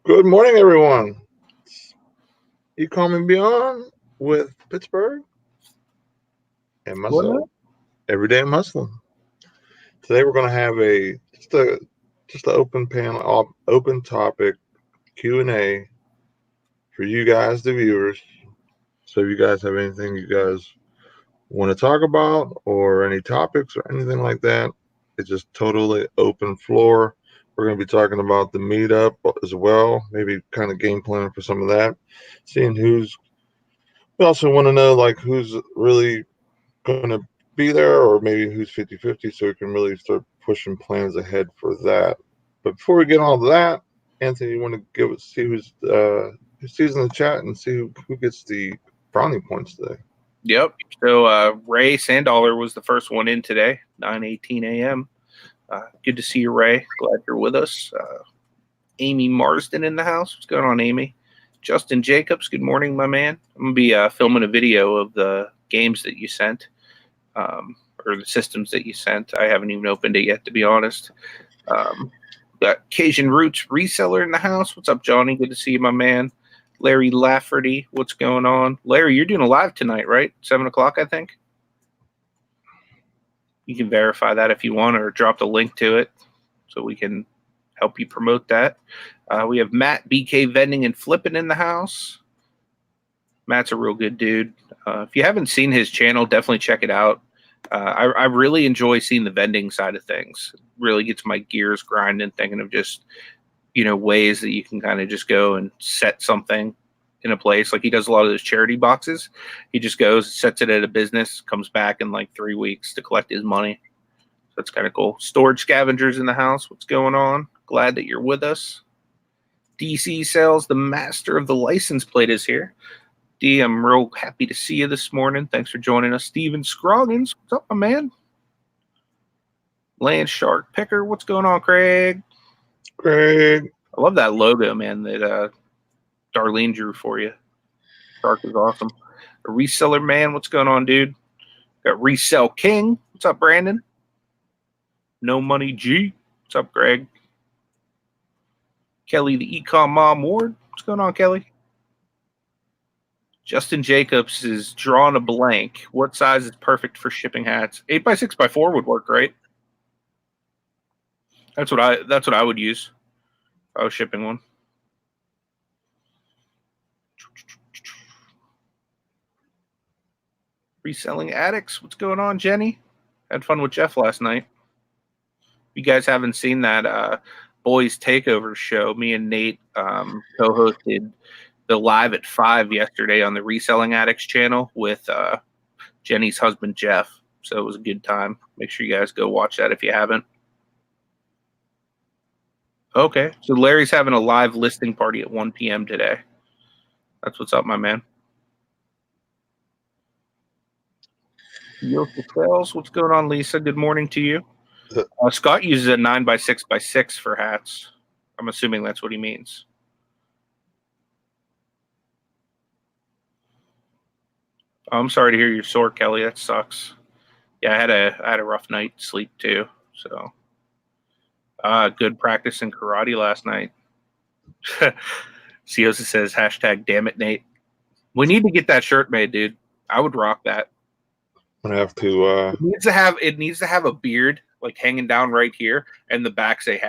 Good morning, everyone. Ecom and Beyond with Pittsburgh and myself. Every day I'm hustling. Today we're going to have just an open panel, open topic Q&A for you guys, the viewers. So if you guys have anything you guys want to talk about or any topics or anything like that, it's just totally open floor. We're going to be talking about the meetup as well, maybe kind of game plan for some of that, seeing we also want to know who's really going to be there or maybe who's 50-50 so we can really start pushing plans ahead for that. But before we get all of that, Anthony, you want to see who's sees in the chat and see who gets the brownie points today. Yep. So Ray Sandaller was the first one in today, 9:18 a.m. Good to see you, Ray. Glad you're with us. Amy Marsden in the house. What's going on, Amy? Justin Jacobs, good morning, my man. I'm going to be filming a video of the games that you sent, or the systems that you sent. I haven't even opened it yet, to be honest. Got Cajun Roots Reseller in the house. What's up, Johnny? Good to see you, my man. Larry Lafferty, what's going on? Larry, you're doing a live tonight, right? 7 o'clock, I think. You can verify that if you want, or drop the link to it so we can help you promote that. We have Matt, BK Vending and Flipping in the house. Matt's a real good dude. If you haven't seen his channel, definitely check it out. I really enjoy seeing the vending side of things. It really gets my gears grinding, thinking of just ways that you can kind of just go and set something in a place. Like he does a lot of those charity boxes. He just goes, sets it at a business, comes back in like 3 weeks to collect his money. So that's kind of cool. Storage Scavengers in the house. What's going on? Glad that you're with us. DC Sales, the master of the license plate, is here. D, I'm real happy to see you this morning. Thanks for joining us. Steven Scroggins, what's up, my man? Land Shark Picker, what's going on, Craig? Craig. I love that logo, man, that Darlene drew for you. Shark is awesome. A Reseller Man, what's going on, dude? Got Resell King. What's up, Brandon? No Money G. What's up, Greg? Kelly, the Ecom Mom Ward. What's going on, Kelly? Justin Jacobs is drawing a blank. What size is perfect for shipping hats? 8x6x4 would work, right? That's what I would use if I was shipping one. Reselling Addicts. What's going on, Jenny? Had fun with Jeff last night. If you guys haven't seen that Boys Takeover show, me and Nate co-hosted the Live at 5 yesterday on the Reselling Addicts channel with Jenny's husband, Jeff. So it was a good time. Make sure you guys go watch that if you haven't. Okay, so Larry's having a live listing party at 1 p.m. today. That's what's up, my man. Yosa Sales, what's going on, Lisa? Good morning to you. Scott uses a 9x6x6 for hats. I'm assuming that's what he means. I'm sorry to hear you're sore, Kelly. That sucks. Yeah, I had a rough night's sleep too. So, good practice in karate last night. Siosa says #damn it, Nate. We need to get that shirt made, dude. I would rock that. I'm gonna have to. It needs to have a beard like hanging down right here, and the back say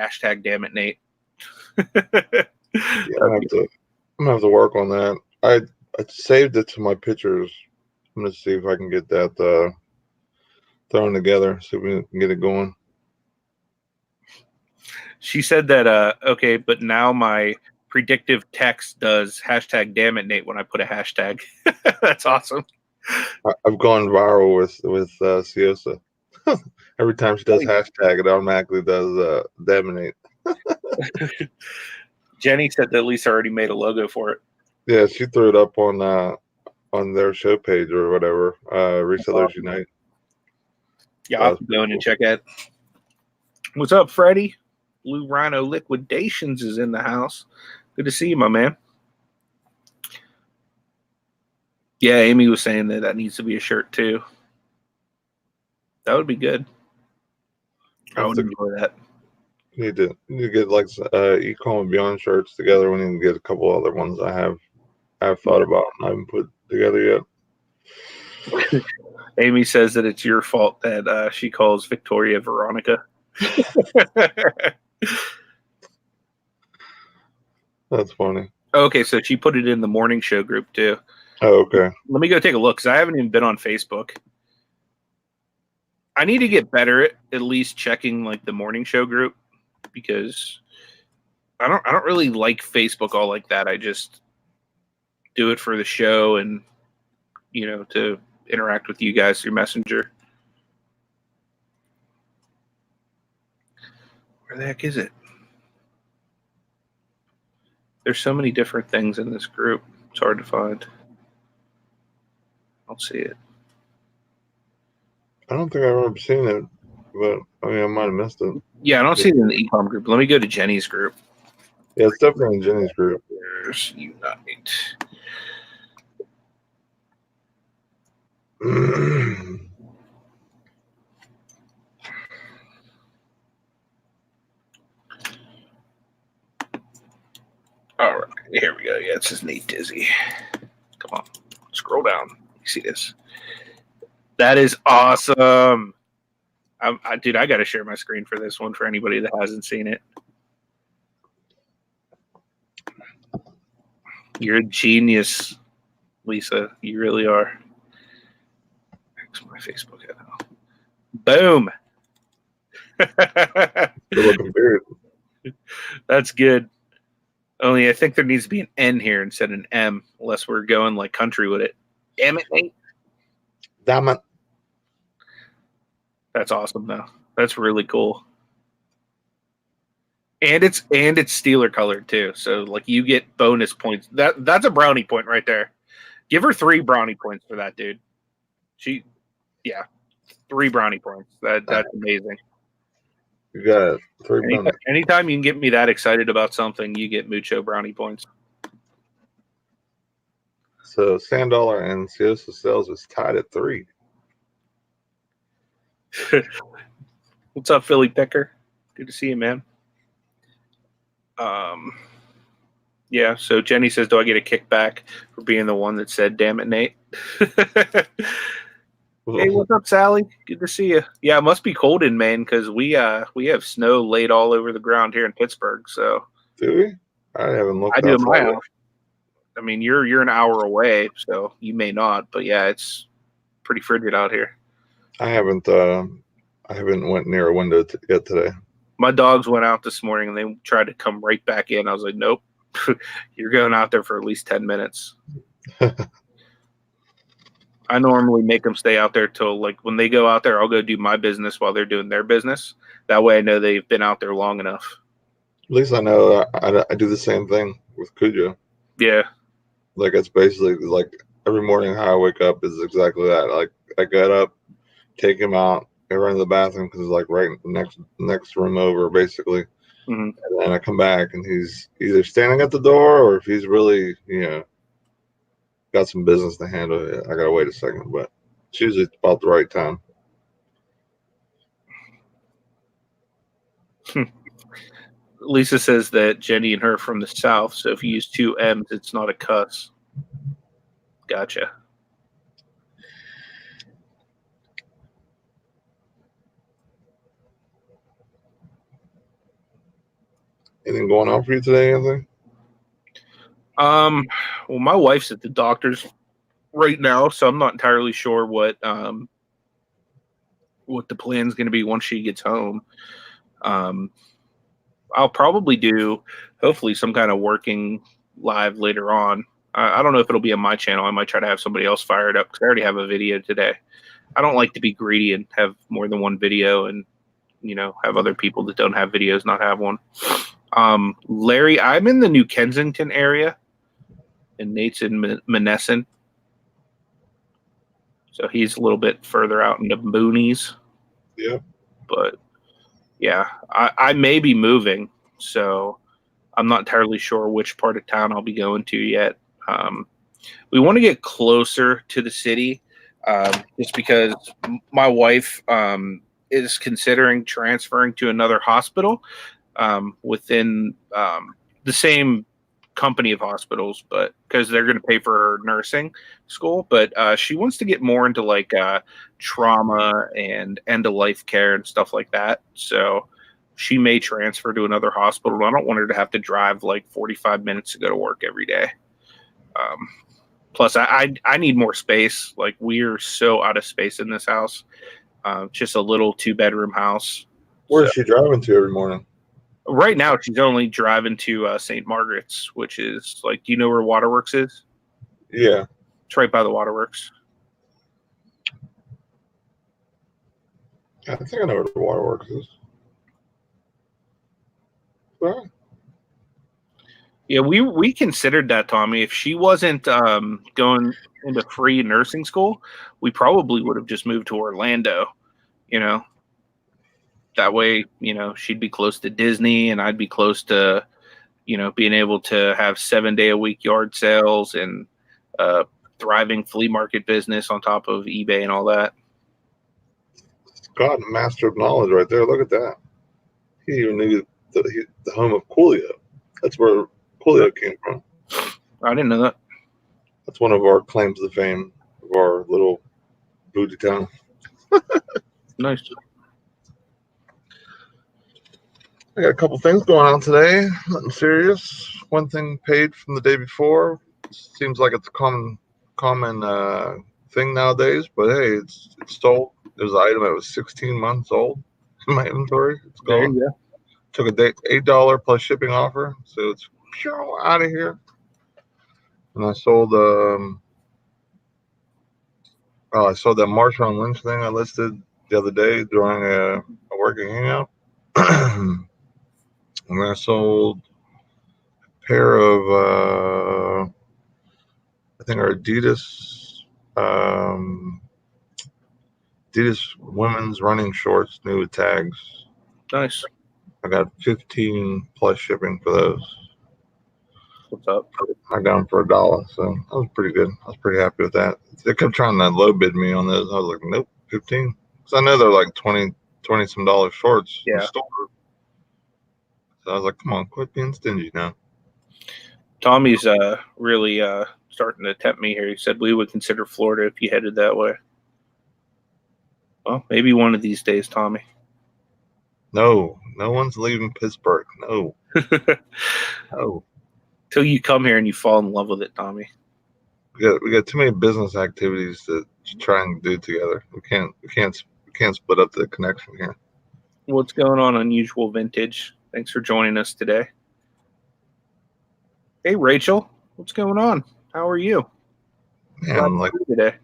#damn it, Nate. Yeah, I'm gonna have to work on that. I saved it to my pictures. I'm gonna see if I can get that thrown together, see if we can get it going. She said that okay, but now my predictive text does #damn it, Nate, when I put a hashtag. That's awesome. I've gone viral with Siosa. Every time she does hashtag, it automatically does Nate. Jenny said that Lisa already made a logo for it. Yeah, she threw it up on their show page or whatever. Resellers Unite. Yeah, I'll go in and check it. What's up, Freddie? Blue Rhino Liquidations is in the house. Good to see you, my man. Yeah, Amy was saying that needs to be a shirt too. That would be good. I would enjoy that. Need to get like Ecom and Beyond shirts together. We need to get a couple other ones I have thought about and I haven't put together yet. Amy says that it's your fault that she calls Victoria Veronica. That's funny. Okay, so she put it in the morning show group too. Oh, okay. Let me go take a look because I haven't even been on Facebook. I need to get better at least checking like the morning show group because I don't really like Facebook all like that. I just do it for the show and to interact with you guys through Messenger. Where the heck is it? There's so many different things in this group. It's hard to find. I don't see it. I don't think I've ever seen it, but I mean, I might have missed it. Yeah, I don't see it in the Ecom group. Let me go to Jenny's group. Yeah, it's definitely in Jenny's group. There's Unite. All right, here we go. Yeah, it says Nate Dizzy. Come on, scroll down. You see this? That is awesome. Dude, I got to share my screen for this one for anybody that hasn't seen it. You're a genius, Lisa. You really are. Where's my Facebook at now? Boom. Good looking beard. That's good. Only I think there needs to be an N here instead of an M, unless we're going like country with it. Damn it, Nate. Damn it. That's awesome, though. That's really cool. And it's Steeler colored too, so like you get bonus points. That's a brownie point right there. Give her 3 brownie points for that, dude. 3 brownie points. That's amazing. You got 3 brownie. Anytime you can get me that excited about something, you get mucho brownie points. So Sandollar and Siosa Sales is tied at 3. What's up, Philly Picker? Good to see you, man. Yeah, so Jenny says, do I get a kickback for being the one that said, damn it, Nate? Hey, what's up, Sally? Good to see you. Yeah, it must be cold in Maine because we have snow laid all over the ground here in Pittsburgh. So do we? I haven't looked. I do in my house. I mean, you're an hour away, so you may not, but yeah, it's pretty frigid out here. I haven't went near a window yet today. My dogs went out this morning and they tried to come right back in. I was like, nope, you're going out there for at least 10 minutes. I normally make them stay out there till like when they go out there, I'll go do my business while they're doing their business. That way I know they've been out there long enough. At least I know I do the same thing with Cujo. Yeah. Like it's basically like every morning how I wake up is exactly that. Like I get up, take him out, I run to the bathroom because it's like right in the next room over, basically. Mm-hmm. And then I come back and he's either standing at the door or if he's really, got some business to handle, I gotta wait a second. But it's usually about the right time. Lisa says that Jenny and her are from the South, so if you use 2 M's, it's not a cuss. Gotcha. Anything going on for you today, Anthony? Well, my wife's at the doctor's right now, so I'm not entirely sure what the plan's going to be once she gets home. I'll probably do, hopefully, some kind of working live later on. I don't know if it'll be on my channel. I might try to have somebody else fire it up because I already have a video today. I don't like to be greedy and have more than one video and, have other people that don't have videos not have one. Larry, I'm in the New Kensington area, and Nate's in Monessen. So he's a little bit further out in the boonies. Yeah. But, yeah, I may be moving, so I'm not entirely sure which part of town I'll be going to yet. We want to get closer to the city just because my wife is considering transferring to another hospital. within the same company of hospitals, but because they're going to pay for her nursing school. But she wants to get more into like trauma and end of life care and stuff like that. So she may transfer to another hospital. I don't want her to have to drive like 45 minutes to go to work every day. Plus, I need more space. Like, we're so out of space in this house. Just a little 2-bedroom house. Where's she driving to every morning? Right now, she's only driving to St. Margaret's, which is like, do you know where Waterworks is? Yeah. It's right by the Waterworks. I think I know where the Waterworks is. Well, yeah, we considered that, Tommy. If she wasn't going into free nursing school, we probably would have just moved to Orlando, That way, she'd be close to Disney and I'd be close to, being able to have 7-day-a-week yard sales and thriving flea market business on top of eBay and all that. God, master of knowledge right there. Look at that. He even knew the home of Coolio. That's where Coolio came from. I didn't know that. That's one of our claims to fame of our little bougie town. Nice. I got a couple things going on today. Nothing serious. One thing paid from the day before. Seems like it's a common thing nowadays, but hey, it's sold. There's an item that was 16 months old in my inventory. It's gone. There you go. Took a $8 plus shipping offer, so it's out of here. And I sold I sold that Marshawn Lynch thing I listed the other day during a working hangout. And I sold a pair of I think our Adidas women's running shorts, new with tags. Nice. I got 15 plus shipping for those. What's up? I got them for $1, so that was pretty good. I was pretty happy with that. They kept trying to low bid me on those. I was like, nope, 15. Because I know they're like 20 some dollars shorts in the store. So I was like, come on, quit being stingy now. Tommy's really starting to tempt me here. He said we would consider Florida if you headed that way. Well, maybe one of these days, Tommy. No one's leaving Pittsburgh. No. No. Till you come here and you fall in love with it, Tommy. We got too many business activities to try and do together. We can't split up the connection here. What's going on, Unusual Vintage? Thanks for joining us today. Hey, Rachel. What's going on? How are you? Man, like today.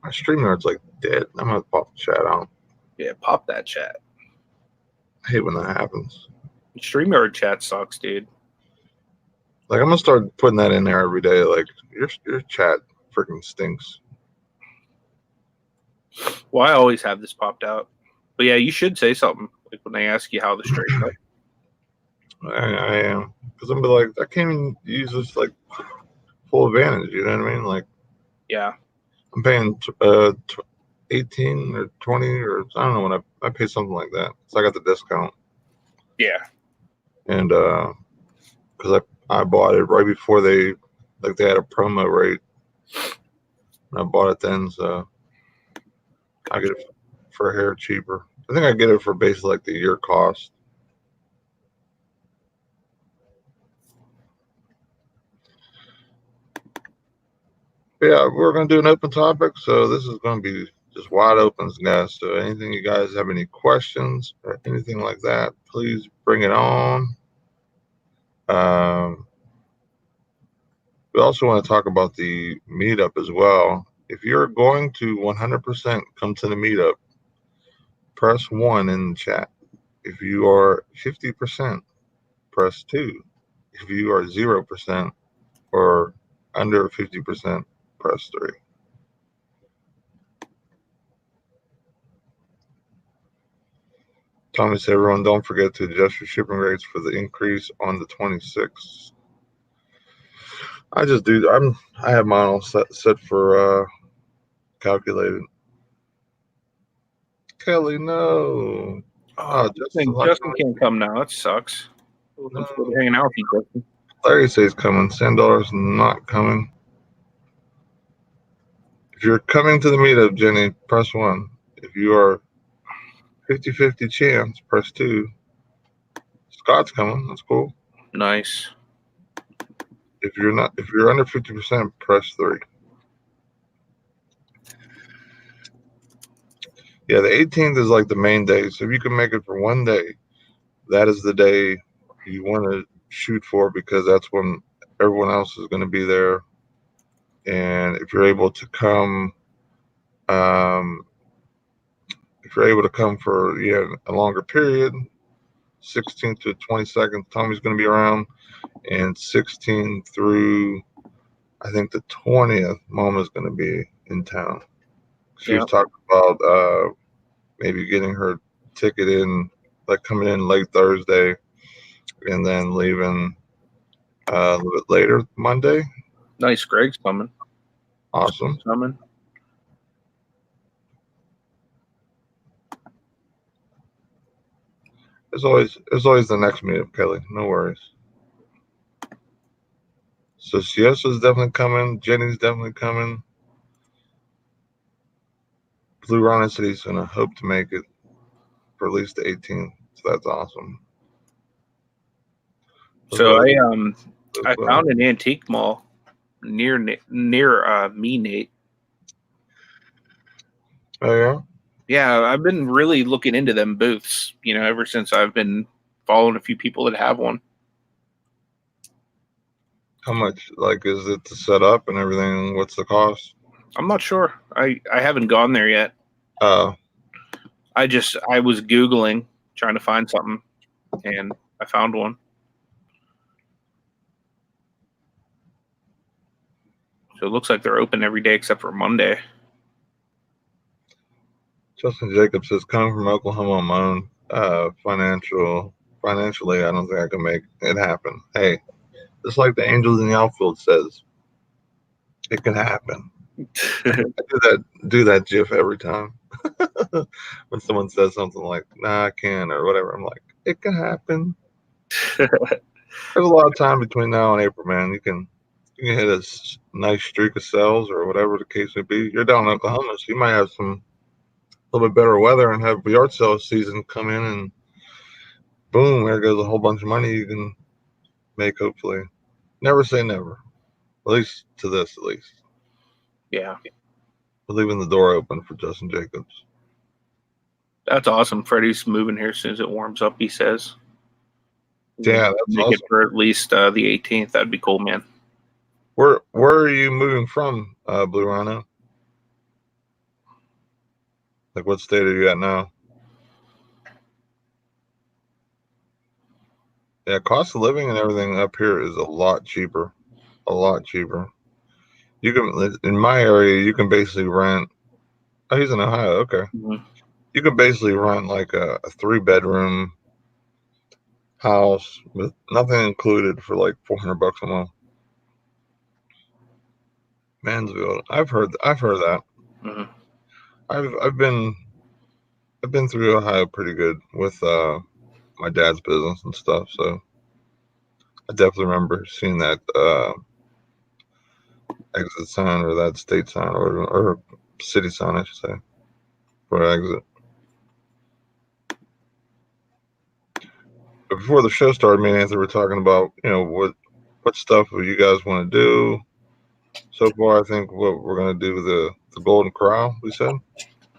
My StreamYard's like dead. I'm gonna pop the chat out. Yeah, pop that chat. I hate when that happens. StreamYard chat sucks, dude. Like, I'm gonna start putting that in there every day. Like, your chat freaking stinks. Well, I always have this popped out. But yeah, you should say something like when they ask you how the stream goes. I am, because I'm like, I can't even use this like full advantage. You know what I mean? Like, yeah, I'm paying 18 or 20 or I don't know when I pay something like that. So I got the discount. Yeah, and because I bought it right before they had a promo rate. And I bought it then, so I get it for a hair cheaper. I think I get it for basically like the year cost. But yeah, we're going to do an open topic, so this is going to be just wide open, guys. So anything you guys have any questions or anything like that, please bring it on. We also want to talk about the meetup as well. If you're going to 100% come to the meetup, press 1 in the chat. If you are 50%, press 2. If you are 0% or under 50%, press 3. Tommy said, everyone, don't forget to adjust your shipping rates for the increase on the 26th. I just do. I have mine all set for calculated. Kelly, no. Justin can't come now. That sucks. Looking forward to hanging out with you, Justin. Larry says coming. Sandor's not coming. If you're coming to the meetup, Jenny, press 1. If you are 50-50 chance, press 2. Scott's coming. That's cool. Nice. If you're under 50%, press 3. Yeah, the 18th is like the main day. So if you can make it for one day, that is the day you want to shoot for, because that's when everyone else is going to be there. And if you're able to come, for a longer period, 16th to 22nd, Tommy's going to be around, and 16th through I think the 20th, Mama's going to be in town. She was talking about maybe getting her ticket in, like coming in late Thursday, and then leaving a little bit later Monday. Nice. Greg's coming. Awesome. Greg's coming. There's always the next meetup, Kelly. No worries. So Siesa's definitely coming. Jenny's definitely coming. Blue Rhino said he's gonna hope to make it for at least the 18th. So that's awesome. So I found an antique mall near me, Nate. Oh yeah. Yeah, I've been really looking into them booths, ever since I've been following a few people that have one. How much, is it to set up and everything? What's the cost? I'm not sure. I haven't gone there yet. I was Googling, trying to find something, and I found one. So it looks like they're open every day except for Monday. Justin Jacobs says, coming from Oklahoma on my own, financially, I don't think I can make it happen. Hey, just like the Angels in the outfield says, it can happen. I do that GIF every time. When someone says something like, nah, I can't, or whatever, I'm like, it can happen. There's a lot of time between now and April, man. You can hit a nice streak of sales or whatever the case may be. You're down in Oklahoma, so you might have some a little bit better weather and have yard sale season come in, and boom, there goes a whole bunch of money you can make, hopefully. Never say never. At least to this, at least. Yeah. We're leaving the door open for Justin Jacobs. That's awesome. Freddie's moving here as soon as it warms up, he says. Yeah, that's make awesome. it for at least the 18th. That'd be cool, man. Where are you moving from, Blue Rhino? Like, what state are you at now? Yeah, cost of living and everything up here is a lot cheaper. A lot cheaper. You can, in my area, you can basically rent. Oh, he's in Ohio. Okay. Mm-hmm. You can basically rent like a 3-bedroom house with nothing included for like $400 a month. Mansfield. I've heard that. Mm-hmm. I've been through Ohio pretty good with my dad's business and stuff, so I definitely remember seeing that exit sign, or that state sign, or city sign, I should say, for exit. But before the show started, me and Anthony were talking about, what stuff you guys want to do. So far, I think what we're going to do, the Golden Corral, we said.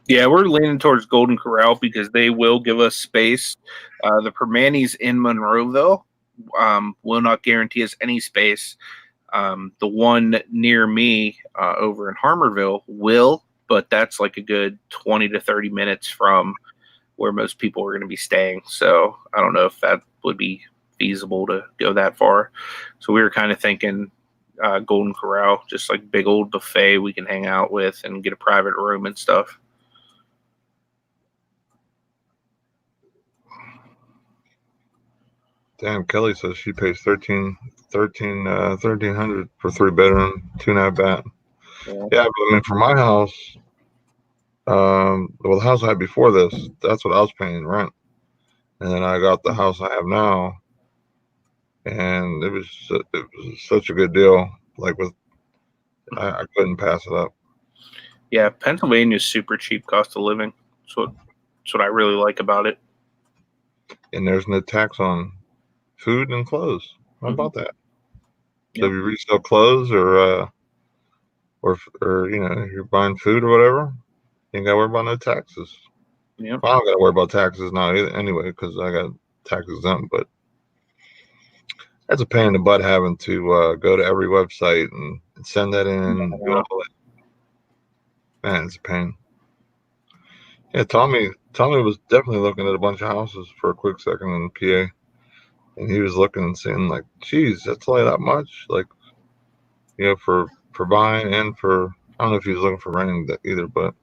Yeah, we're leaning towards Golden Corral because they will give us space. The Permanis in Monroeville will not guarantee us any space. The one near me over in Harmerville will, but that's like a good 20 to 30 minutes from where most people are going to be staying. So I don't know if that would be feasible to go that far. So we were kind of thinking Golden Corral, just like big old buffet we can hang out with and get a private room and stuff. Damn, Kelly says she pays $1,300 for 3-bedroom, 2.5 bath. Yeah, but I mean, for my house, the house I had before this, that's what I was paying rent, and then I got the house I have now, and it was such a good deal. Like I couldn't pass it up. Yeah, Pennsylvania's super cheap cost of living. That's what I really like about it. And there's no tax on food and clothes. How about that? So if you resell clothes or if you're buying food or whatever, you ain't got to worry about no taxes. Yeah. Well, I don't got to worry about taxes now either, anyway, because I got tax exempt. But that's a pain in the butt having to go to every website and send that in. And do all that. Man, it's a pain. Yeah, Tommy was definitely looking at a bunch of houses for a quick second in PA, and he was looking and saying like, "Geez, that's only that much." Like, for buying and for, I don't know if he was looking for renting either, but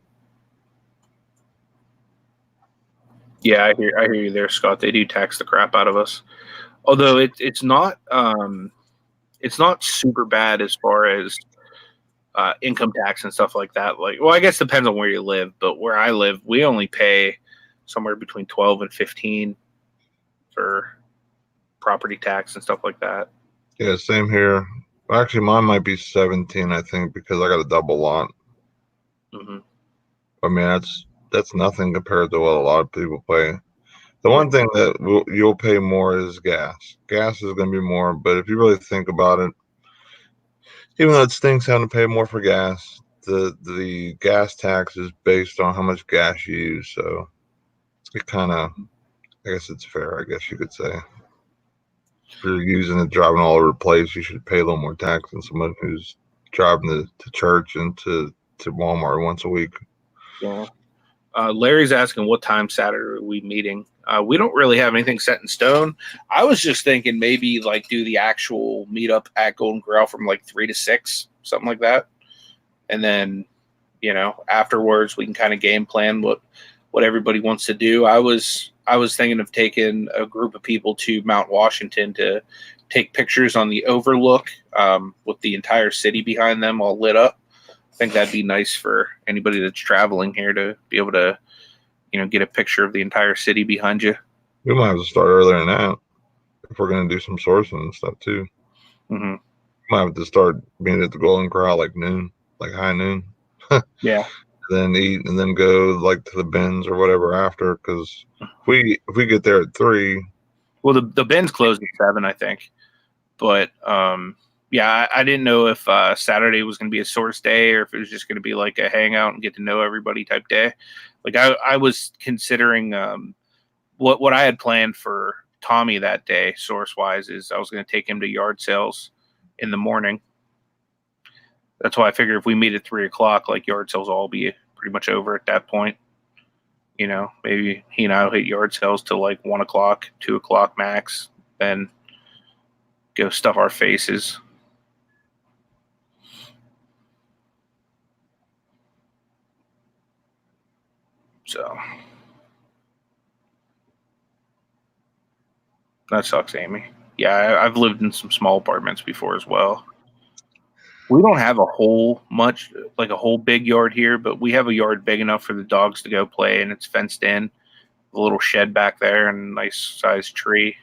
yeah, I hear you there, Scott. They do tax the crap out of us. Although it's not super bad as far as income tax and stuff like that. Like, well, I guess it depends on where you live, but where I live, we only pay somewhere between 12 and 15 for property tax and stuff like that. yeah, same here. Actually, mine might be 17, I think, because I got a double lot. Mm-hmm. I mean, that's nothing compared to what a lot of people pay. The one thing that you'll pay more is gas. Gas is going to be more, but if you really think about it, even though it stinks having to pay more for gas, the gas tax is based on how much gas you use. So it kind of, I guess it's fair, I guess you could say. If you're using it, driving all over the place, you should pay a little more tax than someone who's driving to church and to Walmart once a week. Yeah. Larry's asking what time Saturday are we meeting. We don't really have anything set in stone. I was just thinking maybe like do the actual meetup at Golden Corral from like 3 to 6, something like that. And then, afterwards we can kind of game plan what everybody wants to do. I was thinking of taking a group of people to Mount Washington to take pictures on the overlook with the entire city behind them all lit up. I think that'd be nice for anybody that's traveling here to be able to, get a picture of the entire city behind you. We might have to start earlier than that if we're going to do some sourcing and stuff too. Mm-hmm. We might have to start being at the Golden Corral like noon, like high noon. Yeah. Then eat and then go like to the bins or whatever after. Because if we get there at 3. Well, the bins closed at 7, I think. But yeah, I didn't know if Saturday was going to be a source day or if it was just going to be like a hangout and get to know everybody type day. Like I was considering what I had planned for Tommy that day, source wise, is I was going to take him to yard sales in the morning. That's why I figure if we meet at 3:00, like yard sales will all be pretty much over at that point. Maybe he and I will hit yard sales till like 1:00, 2:00 max, then go stuff our faces. So that sucks, Amy. Yeah, I've lived in some small apartments before as well. We don't have a whole big yard here, but we have a yard big enough for the dogs to go play, and it's fenced in. A little shed back there and a nice sized tree.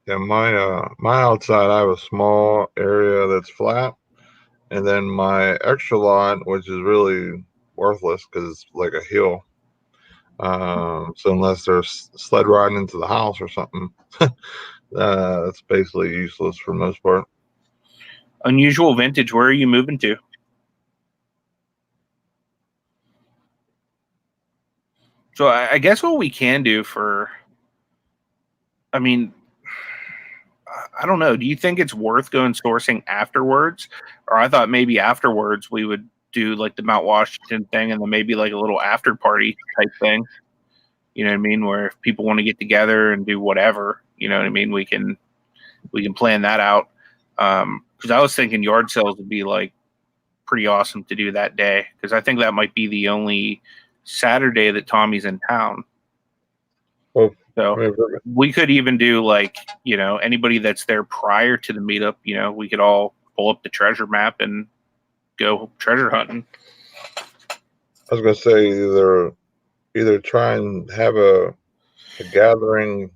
Yeah, my outside, I have a small area that's flat, and then my extra lot, which is really worthless because it's like a hill. So unless there's sled riding into the house or something, it's basically useless for the most part. Unusual Vintage, where are you moving to? So I guess what we can do I don't know. Do you think it's worth going sourcing afterwards? Or I thought maybe afterwards we would do like the Mount Washington thing and then maybe like a little after party type thing. You know what I mean? Where if people want to get together and do whatever, you know what I mean? We can plan that out. Because I was thinking yard sales would be like pretty awesome to do that day. Because I think that might be the only Saturday that Tommy's in town. Well, so we could even do like, anybody that's there prior to the meetup, we could all pull up the treasure map and go treasure hunting. I was gonna say either try and have a gathering,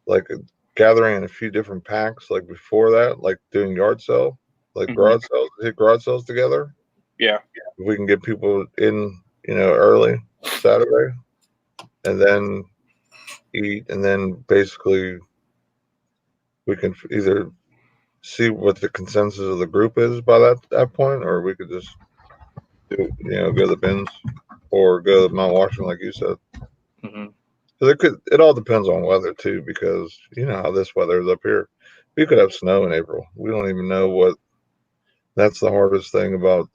like gathering in a few different packs, like before that, like doing yard sale, like garage sales, hit garage sales together. Yeah. If we can get people in, early Saturday, and then eat, and then basically we can either see what the consensus of the group is by that point, or we could just do, go to the bins or go to Mount Washington, like you said. Mm-hmm. It all depends on weather too, because you know how this weather is up here. We could have snow in April. We don't even know what. That's the hardest thing about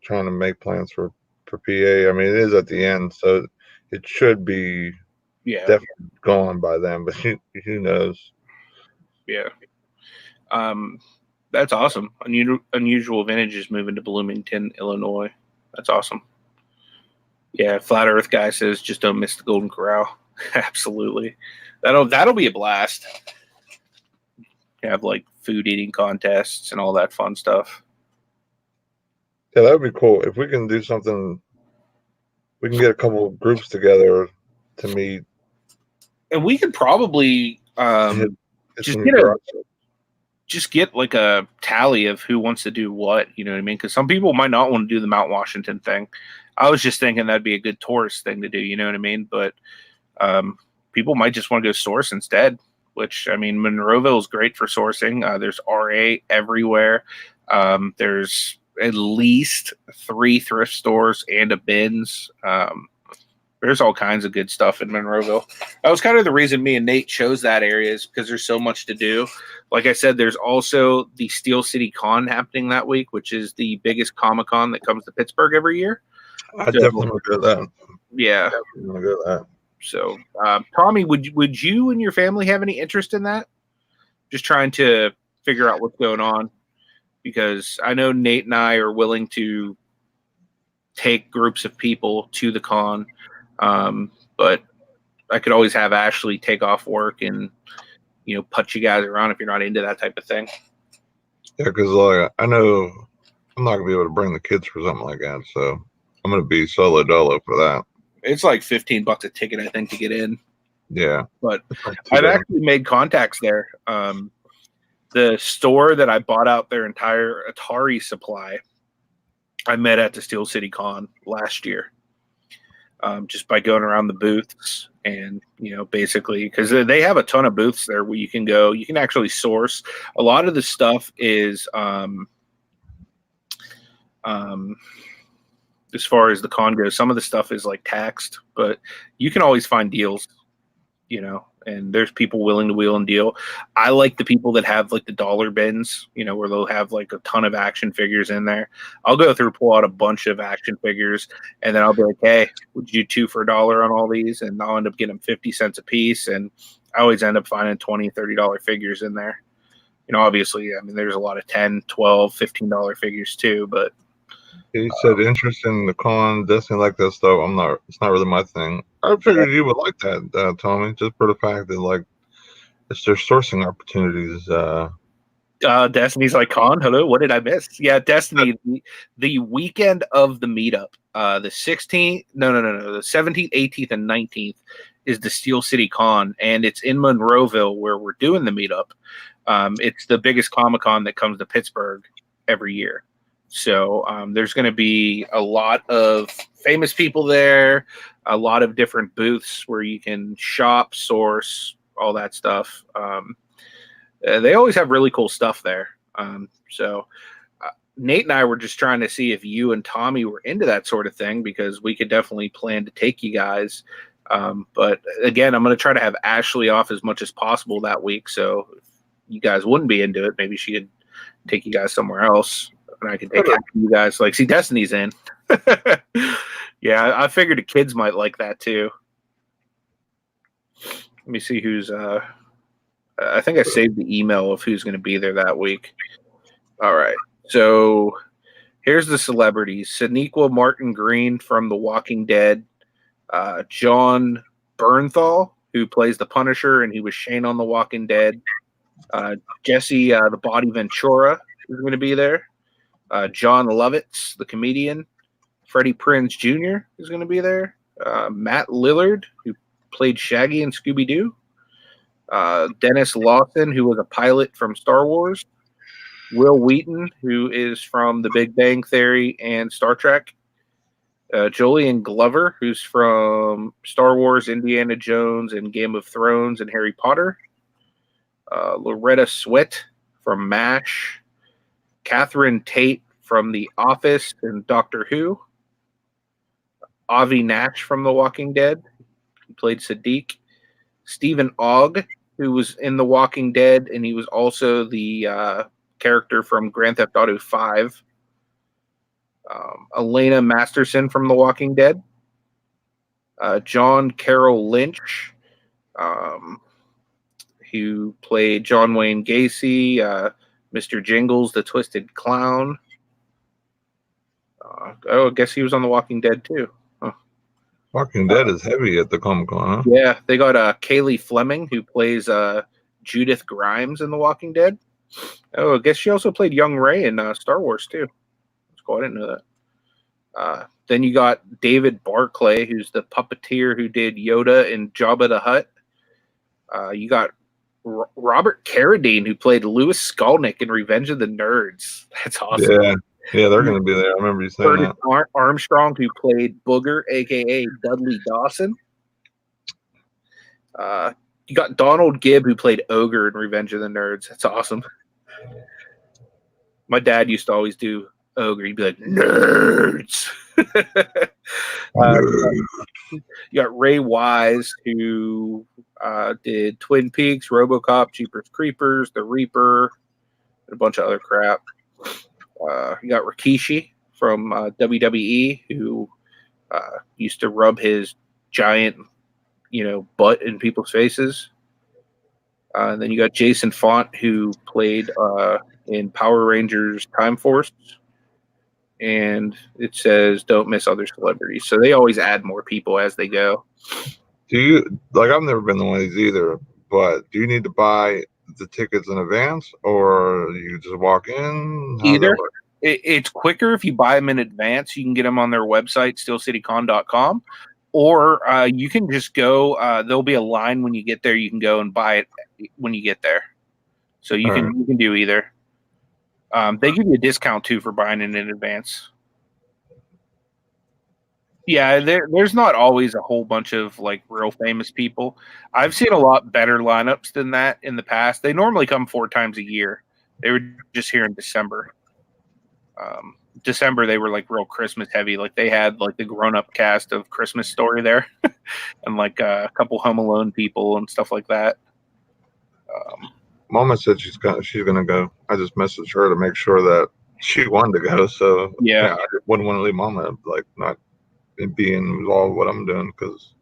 trying to make plans for PA. I mean, it is at the end, so it should be definitely gone by then. But who knows? Yeah. That's awesome. Unusual Vintage is moving to Bloomington, Illinois. That's awesome. Yeah, Flat Earth guy says just don't miss the Golden Corral. Absolutely. That'll be a blast. Have like food eating contests and all that fun stuff. Yeah, that would be cool. If we can do something, we can get a couple of groups together to meet. And we could probably just get like a tally of who wants to do what, you know what I mean? Because some people might not want to do the Mount Washington thing. I was just thinking that'd be a good tourist thing to do, you know what I mean? But people might just want to go source instead, which, I mean, Monroeville is great for sourcing. There's RA everywhere. There's at least 3 thrift stores and a bins. There's all kinds of good stuff in Monroeville. That was kind of the reason me and Nate chose that area, is because there's so much to do. Like I said, there's also the Steel City Con happening that week, which is the biggest Comic-Con that comes to Pittsburgh every year. I definitely want to go to that. Yeah. Definitely want to go to that. So, Tommy, would you and your family have any interest in that? Just trying to figure out what's going on, because I know Nate and I are willing to take groups of people to the con, but I could always have Ashley take off work and put you guys around if you're not into that type of thing. Yeah, because I know I'm not gonna be able to bring the kids for something like that, so I'm gonna be solo dolo for that. It's like $15 a ticket, I think, to get in. Yeah. But I've actually made contacts there. The store that I bought out their entire Atari supply, I met at the Steel City Con last year, just by going around the booths and, basically, because they have a ton of booths there where you can go. You can actually source. A lot of the stuff is as far as the con goes, some of the stuff is like taxed, but you can always find deals, and there's people willing to wheel and deal. I like the people that have like the dollar bins, where they'll have like a ton of action figures in there. I'll go through, pull out a bunch of action figures, and then I'll be like, hey, would you do 2 for $1 on all these? And I'll end up getting 50 cents a piece. And I always end up finding $20, $30 figures in there. Obviously, I mean, there's a lot of $10, $12, $15 figures too, but he said interest in the con, Destiny, like that stuff. It's not really my thing. I figured you would like that, Tommy, just for the fact that like it's their sourcing opportunities. Destiny's like, con, hello, what did I miss? Yeah, Destiny, the weekend of the meetup, the 16th, the 17th, 18th, and 19th is the Steel City Con, and it's in Monroeville where we're doing the meetup. It's the biggest Comic-Con that comes to Pittsburgh every year. So there's going to be a lot of famous people there, a lot of different booths where you can shop, source, all that stuff. They always have really cool stuff there. So Nate and I were just trying to see if you and Tommy were into that sort of thing, because we could definitely plan to take you guys. But again, I'm going to try to have Ashley off as much as possible that week. So if you guys wouldn't be into it, maybe she could take you guys somewhere else. And I can take you guys. Like, see, Destiny's in. Yeah, I figured the kids might like that too. Let me see who's. I think I saved the email of who's going to be there that week. All right, so here's the celebrities: Sonequa Martin Green from The Walking Dead, John Bernthal, who plays the Punisher, and he was Shane on The Walking Dead. Jesse, the Body Ventura, is going to be there. John Lovitz, the comedian. Freddie Prinze Jr. is going to be there. Matt Lillard, who played Shaggy in Scooby-Doo. Dennis Lawson, who was a pilot from Star Wars. Will Wheaton, who is from The Big Bang Theory and Star Trek. Julian Glover, who's from Star Wars, Indiana Jones, and Game of Thrones and Harry Potter. Loretta Swit from MASH. Catherine Tate from The Office and Doctor Who. Avi Nash from The Walking Dead, who played Sadiq. Stephen Ogg, who was in The Walking Dead, and he was also the character from Grand Theft Auto 5. Elena Masterson from The Walking Dead. John Carroll Lynch, who played John Wayne Gacy, Mr. Jingles, the Twisted Clown. I guess he was on The Walking Dead too. Huh. Walking Dead is heavy at the Comic-Con, huh? Yeah, they got Kaylee Fleming, who plays Judith Grimes in The Walking Dead. Oh, I guess she also played Young Rey in Star Wars too. That's cool. I didn't know that. Then you got David Barclay, who's the puppeteer who did Yoda in Jabba the Hutt. You got Robert Carradine, who played Louis Skolnick in Revenge of the Nerds. That's awesome. Yeah, they're going to be there. I remember you saying Curtis that. Armstrong, who played Booger, a.k.a. Dudley Dawson. You got Donald Gibb, who played Ogre in Revenge of the Nerds. That's awesome. My dad used to always do Ogre. He'd be like, nerds. You got Ray Wise, who did Twin Peaks, RoboCop, Jeepers Creepers, The Reaper, and a bunch of other crap. You got Rikishi from WWE, who used to rub his giant, butt in people's faces. And then you got Jason Font, who played in Power Rangers Time Force. And it says, don't miss other celebrities. So they always add more people as they go. Do you, I've never been to one of these either, but do you need to buy the tickets in advance, or you just walk in? Either. It's quicker if you buy them in advance. You can get them on their website, steelcitycon.com, or you can just go. There'll be a line when you get there. You can go and buy it when you get there. So you can do either. They give you a discount too for buying it in advance. Yeah, there's not always a whole bunch of real famous people. I've seen a lot better lineups than that in the past. They normally come 4 times a year. They were just here in December. December they were real Christmas heavy. They had the grown-up cast of Christmas Story there, and a couple Home Alone people and stuff like that. Mama said she's gonna go. I just messaged her to make sure that she wanted to go. So yeah I wouldn't want to leave Mama not being involved with what I'm doing, because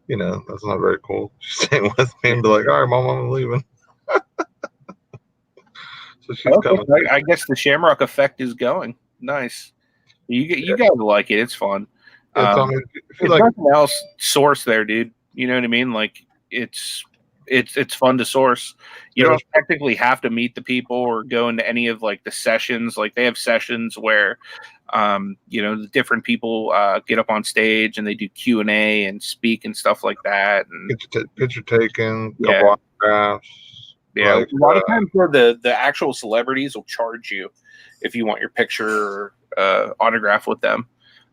that's not very cool. She's staying with me and be like, all right, Mom, I'm leaving. So she's coming. I guess the Shamrock Effect is going. Nice. You gotta like it. It's fun. Yeah, tell me if you like nothing else. Source there, dude. You know what I mean? It's fun to source. You don't technically have to meet the people or go into any of the sessions. They have sessions where the different people get up on stage and they do Q&A and speak and stuff like that. And picture taken, couple autographs. Yeah, a lot of times where the actual celebrities will charge you if you want your picture or autograph with them.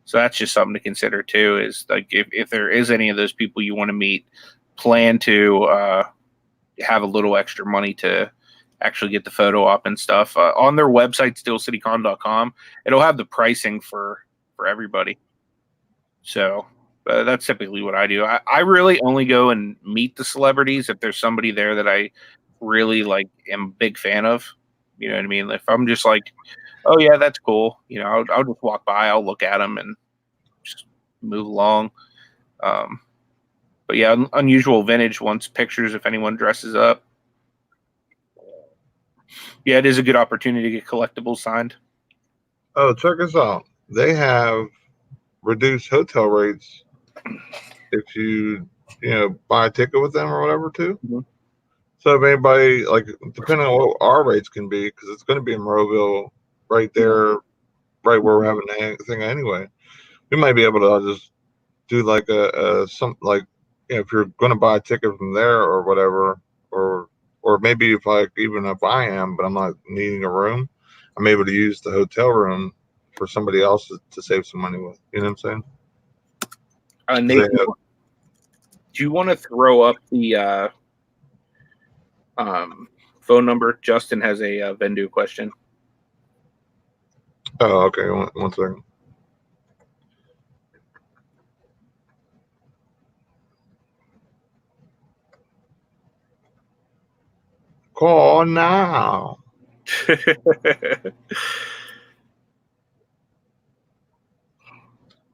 So that's just something to consider too, is if there is any of those people you want to meet, plan to have a little extra money to actually get the photo op and stuff. On their website, steelcitycon.com, it'll have the pricing for everybody. So that's typically what I do. I really only go and meet the celebrities if there's somebody there that I really am a big fan of. You know what I mean? If I'm just oh yeah, that's cool, I'll just walk by, I'll look at them and just move along. But yeah, Unusual Vintage wants pictures if anyone dresses up. Yeah, it is a good opportunity to get collectibles signed. Oh, check us out. They have reduced hotel rates if you buy a ticket with them or whatever too. Mm-hmm. So if anybody, depending on what our rates can be, because it's going to be in Monroeville, right there, right where we're having the thing anyway, we might be able to just do if you're going to buy a ticket from there or whatever, or maybe even if I am, but I'm not needing a room, I'm able to use the hotel room for somebody else to save some money with. You know what I'm saying? Nate, do you want to throw up the phone number? Justin has a Vendu question. Oh, okay. One second. Call now.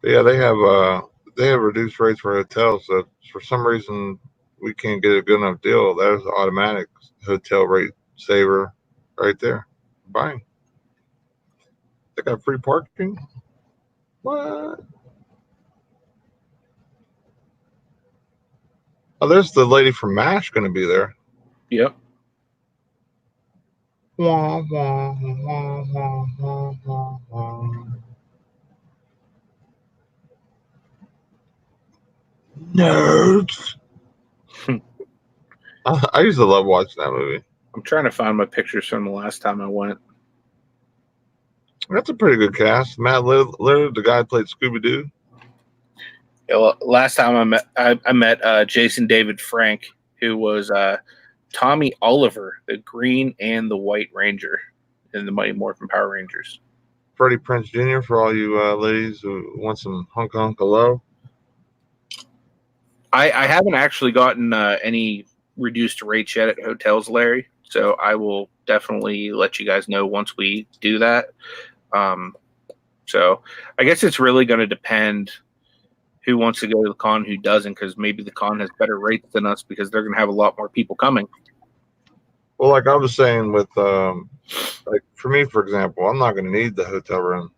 Yeah, they have reduced rates for hotels. So for some reason we can't get a good enough deal. That is an automatic hotel rate saver right there. Bang. They got free parking. What? Oh, there's the lady from MASH going to be there. Yep. Wah, wah, wah, wah, wah, wah, wah. Nerds. I used to love watching that movie. I'm trying to find my pictures from the last time I went. That's a pretty good cast. Matt Lillard, the guy who played Scooby Doo. Yeah, well, last time I met Jason David Frank, who was Tommy Oliver, the Green and the White Ranger in the Mighty Morphin Power Rangers. Freddie Prinze Jr. for all you ladies who want some hunk low. I haven't actually gotten any reduced rates yet at hotels, Larry. So I will definitely let you guys know once we do that. So I guess it's really going to depend who wants to go to the con, who doesn't, because maybe the con has better rates than us because they're going to have a lot more people coming. Well, like I was saying with, like for me, for example, I'm not going to need the hotel room.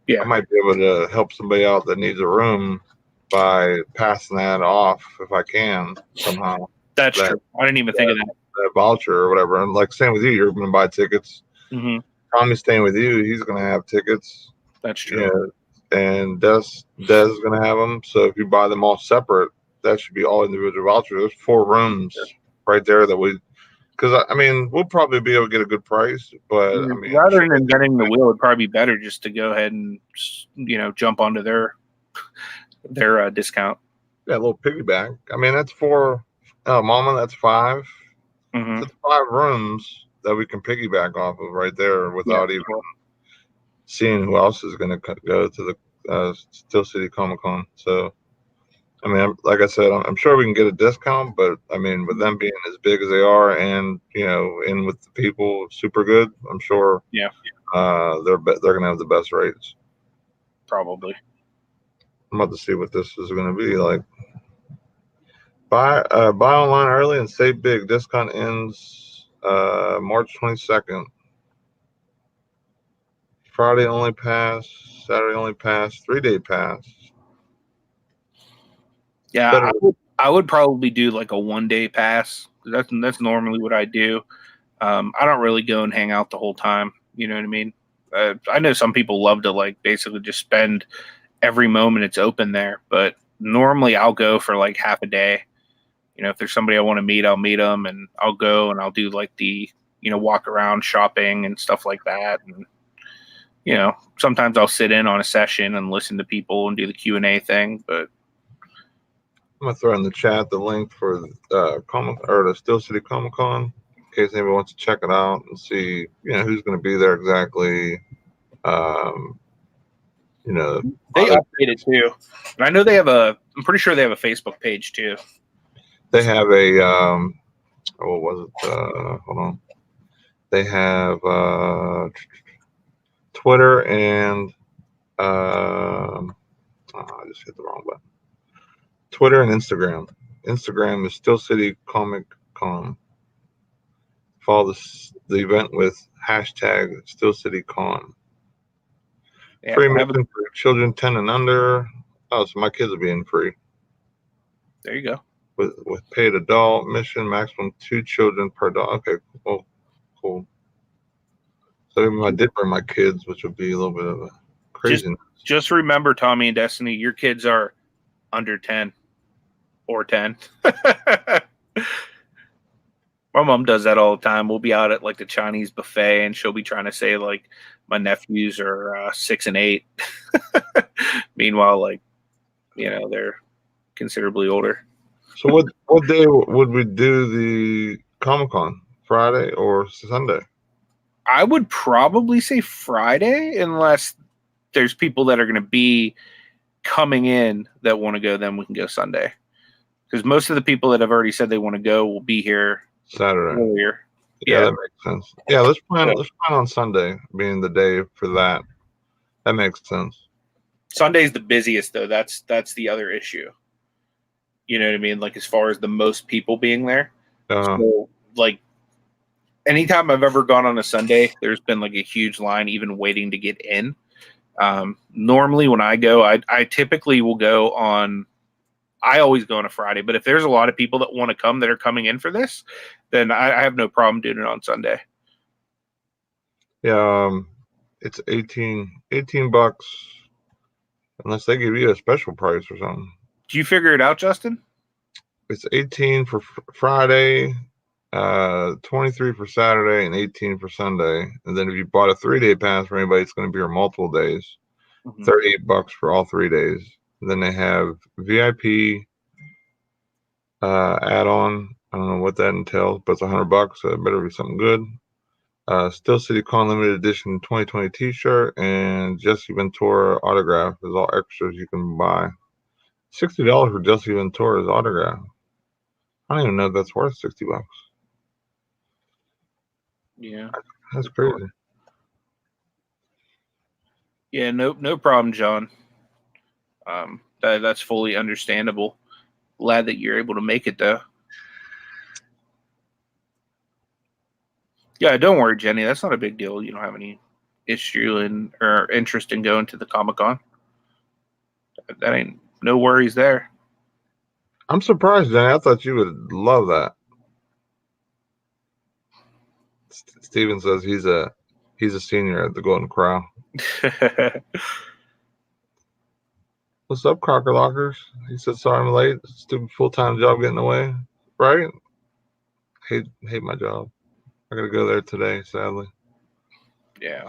Yeah. I might be able to help somebody out that needs a room by passing that off if I can somehow. That's true. I didn't even think of that voucher or whatever. And like same with you, you're going to buy tickets. Mm-hmm. Tommy's staying with you. He's going to have tickets. That's true. Yeah. And Des is going to have them. So if you buy them all separate, that should be all individual vouchers. There's 4 rooms right there that because I mean, we'll probably be able to get a good price, but I mean, rather than inventing the wheel, it'd probably be better just to go ahead and jump onto their discount. Yeah, a little piggyback. I mean, that's 4. Mama, that's 5. Mm-hmm. That's 5 rooms that we can piggyback off of right there without even seeing who else is going to go to the Steel City Comic Con. So, I mean, like I said, I'm sure we can get a discount, but I mean, with them being as big as they are, and in with the people, super good. I'm sure. Yeah. They're going to have the best rates. Probably. I'm about to see what this is going to be like. Buy online early and save big. Discount ends March 22nd. Friday only pass. Saturday only pass. 3-day pass. Yeah, I would probably do like a 1-day pass. That's normally what I do. I don't really go and hang out the whole time. You know what I mean? I know some people love to like basically just spend every moment it's open there, but normally I'll go for like half a day. If there's somebody I want to meet, I'll meet them, and I'll go and I'll do like the walk around shopping and stuff like that. And sometimes I'll sit in on a session and listen to people and do the Q&A thing. But I'm gonna throw in the chat the link for the Steel City Comic Con in case anybody wants to check it out and see who's going to be there exactly. They update it too. And I know they have I'm pretty sure they have a Facebook page too. They have a what was it? Hold on. They have Twitter and I just hit the wrong button. Twitter and Instagram. Instagram is Steel City Comic Con. Follow the event with hashtag Steel City Con. Yeah, free admission for children 10 and under. Oh, so my kids will be in free. There you go. With paid adult admission, maximum 2 children per dog. Okay, well, cool. So even I did bring my kids, which would be a little bit of a craziness. Just remember, Tommy and Destiny, your kids are under 10 or 10. My My mom does that all the time. We'll be out at like the Chinese buffet, and she'll be trying to say like my nephews are 6 and 8. Meanwhile, like they're considerably older. So what day would we do the Comic-Con? Friday or Sunday? I would probably say Friday, unless there's people that are going to be coming in that want to go. Then we can go Sunday, because most of the people that have already said they want to go will be here Saturday. earlier. Yeah, that makes sense. Yeah, let's plan on Sunday being the day for that. That makes sense. Sunday's the busiest though. That's the other issue. You know what I mean? Like as far as the most people being there. So like anytime I've ever gone on a Sunday, there's been like a huge line even waiting to get in. Normally when I go, I typically will go on. I always go on a Friday, but if there's a lot of people that want to come that are coming in for this, then I have no problem doing it on Sunday. Yeah, it's $18 unless they give you a special price or something. Do you figure it out, Justin? It's 18 for Friday, 23 for Saturday, and 18 for Sunday. And then if you bought a 3-day pass for anybody, it's going to be here multiple days. $38 for all 3 days. And then they have VIP add-on. I don't know what that entails, but it's $100, so it better be something good. Steel City Con Limited Edition 2020 T-shirt and Jesse Ventura autograph is all extras you can buy. $60 for Jesse Ventura's autograph. I don't even know if that's worth $60. Yeah, that's crazy. Yeah, no problem, John. That's fully understandable. Glad that you're able to make it though. Yeah, don't worry, Jenny. That's not a big deal. You don't have any issue or interest in going to the Comic-Con. That ain't no worries there. I'm surprised, Jenny. I thought you would love that. Steven says he's a senior at the Golden Corral. What's up, Crocker Lockers? He said, sorry I'm late. Stupid full-time job getting away. Right? Hate my job. I gotta go there today, sadly. Yeah.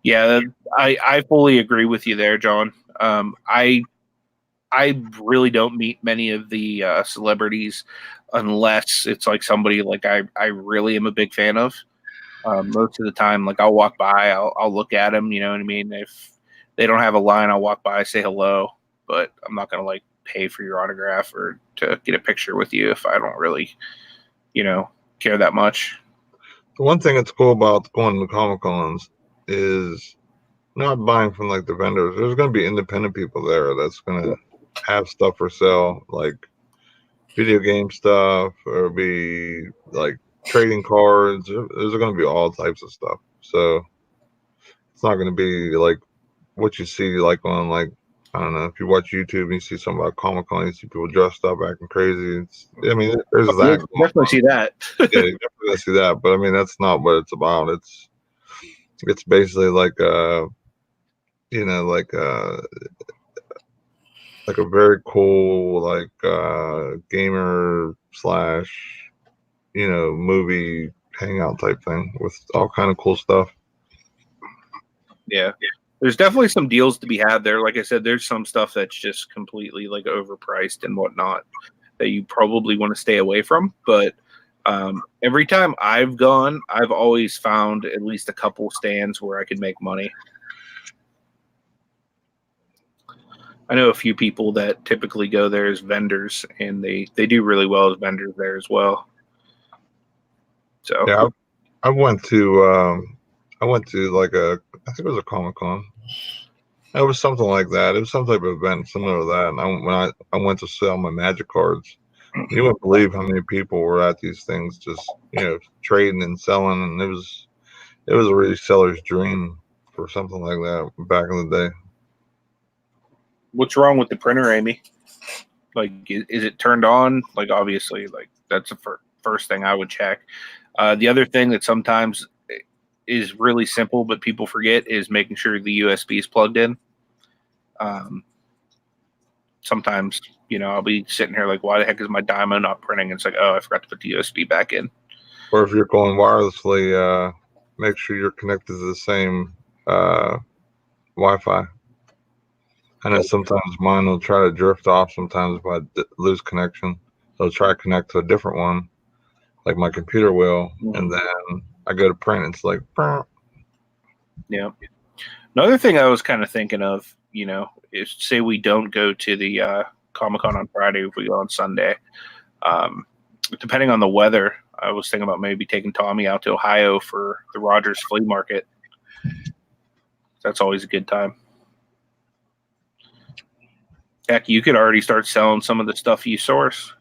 Yeah, I fully agree with you there, John. I really don't meet many of the celebrities unless it's like somebody like I really am a big fan of. Most of the time, like I'll walk by, I'll look at them. You know what I mean? If they don't have a line, I'll walk by, say hello, but I'm not gonna like pay for your autograph or to get a picture with you if I don't really, care that much. The one thing that's cool about going to Comic-Cons is not buying from like the vendors. There's going to be independent people there that's going to have stuff for sale, like video game stuff, or be like trading cards. There's going to be all types of stuff. So it's not going to be like what you see like on like, I don't know, if you watch YouTube and you see something about Comic-Con, you see people dressed up acting crazy. There's that. You definitely see that. Yeah, you definitely see that. But I mean, that's not what it's about. It's basically like like a very cool like gamer slash movie hangout type thing with all kind of cool stuff. Yeah. There's definitely some deals to be had there. Like I said, there's some stuff that's just completely like overpriced and whatnot that you probably want to stay away from. But every time I've gone, I've always found at least a couple stands where I could make money. I know a few people that typically go there as vendors, and they do really well as vendors there as well. So yeah, I went to like I think it was a Comic-Con. It was something like that. It was some type of event similar to that. And when I went to sell my Magic cards, you wouldn't believe how many people were at these things, just trading and selling, and it was a reseller's dream for something like that back in the day. What's wrong with the printer, Amy? Like, is it turned on? Like, obviously, like that's the first thing I would check. The other thing that sometimes is really simple, but people forget, is making sure the USB is plugged in. sometimes, I'll be sitting here like, why the heck is my Dymo not printing? And it's like, oh, I forgot to put the USB back in. Or if you're going wirelessly, make sure you're connected to the same Wi-Fi. I know sometimes mine will try to drift off. Sometimes if I lose connection, it'll try to connect to a different one, like my computer will, and then I go to print. It's like, yeah. Another thing I was kind of thinking of, is say we don't go to the Comic-Con on Friday, if we go on Sunday. Depending on the weather, I was thinking about maybe taking Tommy out to Ohio for the Rogers Flea Market. That's always a good time. Heck, you could already start selling some of the stuff you source.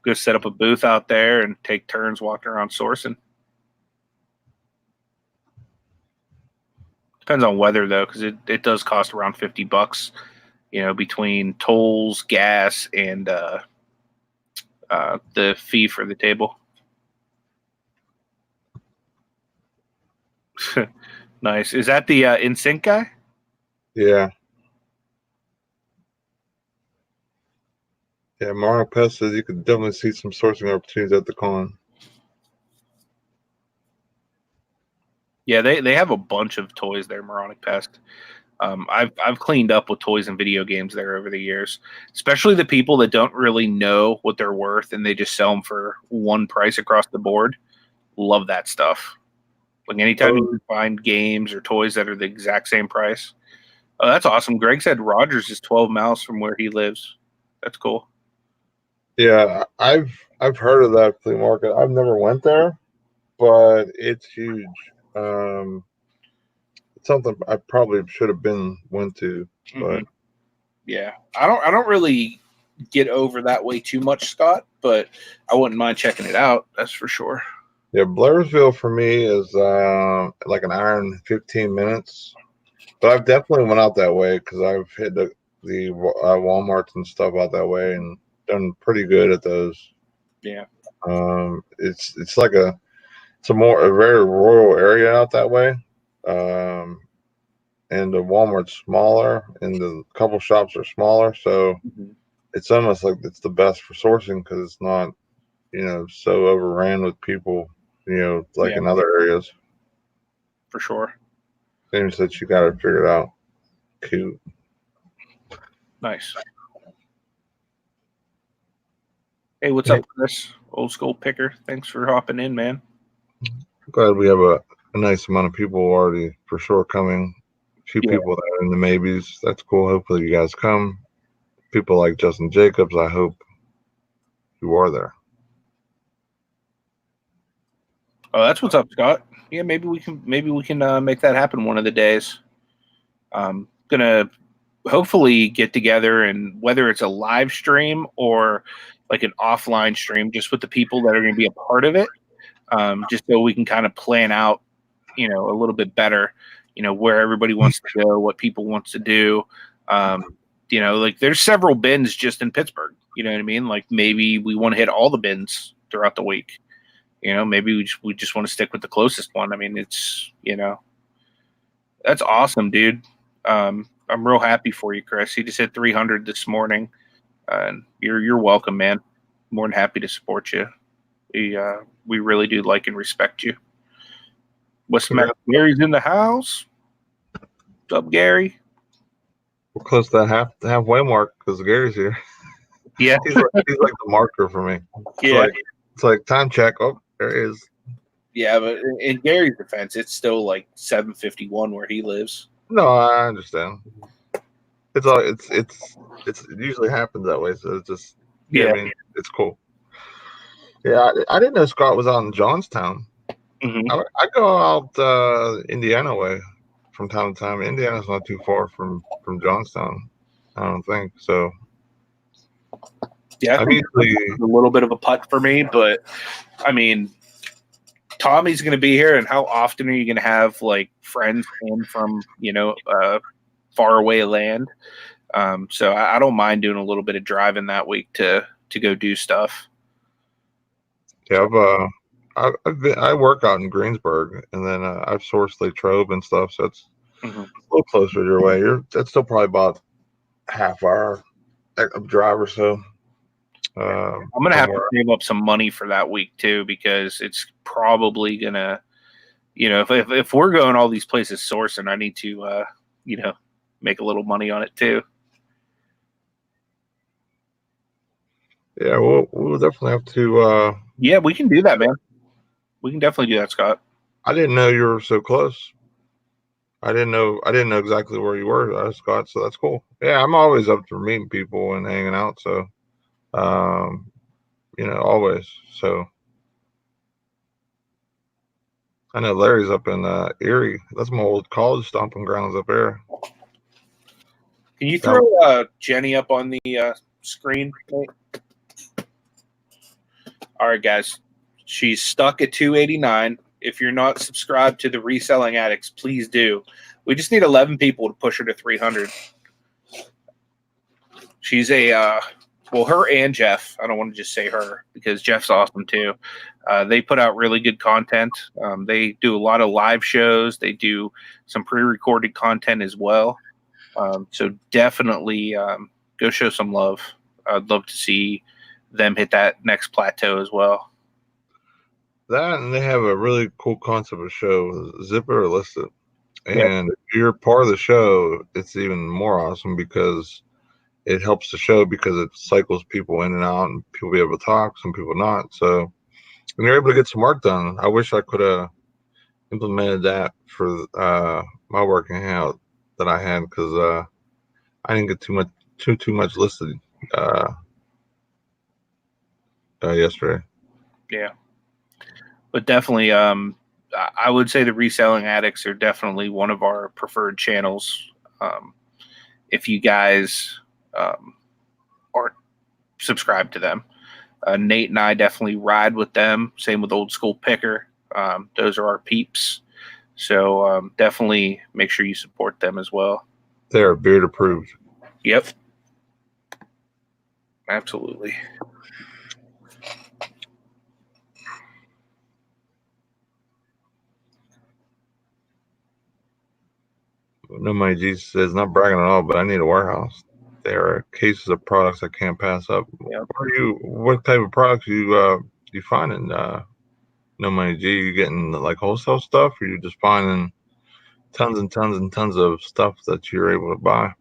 Go set up a booth out there and take turns walking around sourcing. Depends on weather, though, because it does cost around $50, between tolls, gas, and the fee for the table. Nice. Is that the InSync guy? Yeah. Yeah, Mario Pest says you could definitely see some sourcing opportunities at the con. Yeah, they have a bunch of toys there, Moronic Pest. I've cleaned up with toys and video games there over the years, especially the people that don't really know what they're worth and they just sell them for one price across the board. Love that stuff. Like anytime you can find games or toys that are the exact same price. Oh, that's awesome. Greg said Rogers is 12 miles from where he lives. That's cool. Yeah, I've heard of that flea market. I've never went there, but it's huge. It's something I probably should have went to, but yeah, I don't really get over that way too much, Scott, but I wouldn't mind checking it out. That's for sure. Yeah, Blairsville for me is like an hour and 15 minutes. But I've definitely went out that way because I've hit the Walmarts and stuff out that way and done pretty good at those. Yeah. It's like a very rural area out that way. And the Walmart's smaller and the couple shops are smaller, so it's almost like it's the best for sourcing because it's not, so overran with people, like in other areas. For sure. Seems that you got to figure it out. Cute. Nice. Hey, what's up, Chris? Old school picker. Thanks for hopping in, man. I'm glad we have a nice amount of people already for sure coming. A few people that are in the maybes. That's cool. Hopefully you guys come. People like Justin Jacobs, I hope you are there. Oh, that's what's up, Scott. Yeah, maybe we can make that happen one of the days. Gonna hopefully get together, and whether it's a live stream or like an offline stream, just with the people that are going to be a part of it, just so we can kind of plan out, a little bit better, where everybody wants to go, what people wants to do. Like there's several bins just in Pittsburgh. You know what I mean? Like maybe we want to hit all the bins throughout the week. Maybe we just want to stick with the closest one. I mean, it's, that's awesome, dude. I'm real happy for you, Chris. He just hit 300 this morning. And you're welcome, man. More than happy to support you. We really do like and respect you. What's the matter? Gary's in the house. What's up, Gary? We're close to the halfway mark because Gary's here. Yeah, he's like the marker for me. It's like time check. Oh, there it is. Yeah, but in Gary's defense, it's still like 7:51 where he lives. No, I understand. It usually happens that way, so it's just I mean, it's cool. Yeah, I didn't know Scott was out in Johnstown. I go out Indiana way from time to time. Indiana's not too far from Johnstown, I don't think so. Yeah, I think it's a little bit of a putt for me, but I mean, Tommy's going to be here, and how often are you going to have like friends in from far away land? So I don't mind doing a little bit of driving that week to go do stuff. Yeah, I work out in Greensburg, and then I've sourced Latrobe and stuff, so it's a little closer your way. That's still probably about half hour drive or so. I'm gonna have to save up some money for that week too, because it's probably gonna, if we're going all these places sourcing, I need to, make a little money on it too. Yeah, we'll definitely have to. Yeah, we can do that, man. We can definitely do that, Scott. I didn't know you were so close. I didn't know exactly where you were, Scott. So that's cool. Yeah, I'm always up for meeting people and hanging out. So, always. So I know Larry's up in Erie. That's my old college stomping grounds up there. Can you throw Jenny up on the screen? All right, guys. She's stuck at 289. If you're not subscribed to the Reselling Addicts, please do. We just need 11 people to push her to 300. She's her and Jeff. I don't want to just say her because Jeff's awesome too. They put out really good content. They do a lot of live shows. They do some pre-recorded content as well. So definitely go show some love. I'd love to see them hit that next plateau as well. That, and they have a really cool concept of show, Zip It or List It. And if you're part of the show, it's even more awesome because it helps the show because it cycles people in and out and people be able to talk, some people not. So when you're able to get some work done, I wish I could have implemented that for my working out that I had because I didn't get too much listed yesterday. Yeah. But definitely, I would say the Reselling Addicts are definitely one of our preferred channels. If you guys aren't subscribed to them, Nate and I definitely ride with them. Same with Old School Picker. Those are our peeps. So definitely make sure you support them as well. They are beard approved. Yep. Absolutely. No Money Jesus says, not bragging at all, but I need a warehouse. There are cases of products I can't pass up. Yep. What type of products you finding? No Money G, you getting like wholesale stuff, or you just finding tons and tons and tons of stuff that you're able to buy?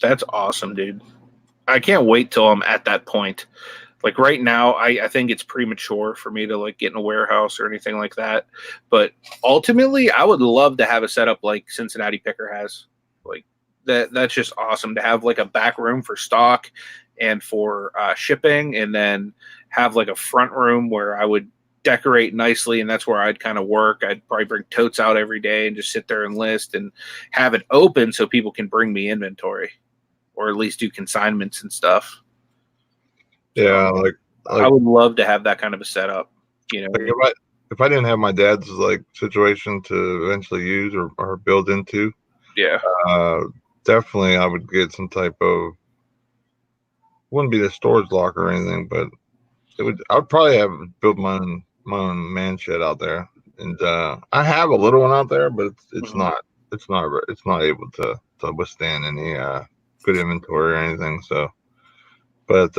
That's awesome, dude. I can't wait till I'm at that point. Like right now, I think it's premature for me to like get in a warehouse or anything like that. But ultimately, I would love to have a setup like Cincinnati Picker has. Like that's just awesome to have like a back room for stock and for shipping, and then have like a front room where I would decorate nicely, and that's where I'd kind of work. I'd probably bring totes out every day and just sit there and list and have it open so people can bring me inventory, or at least do consignments and stuff. Yeah, like I would love to have that kind of a setup. Like if I didn't have my dad's like situation to eventually use or build into, definitely I would get some type of, wouldn't be the storage locker or anything, but I would probably have built my own man shed out there, and I have a little one out there, but it's not able to withstand any good inventory or anything. So, but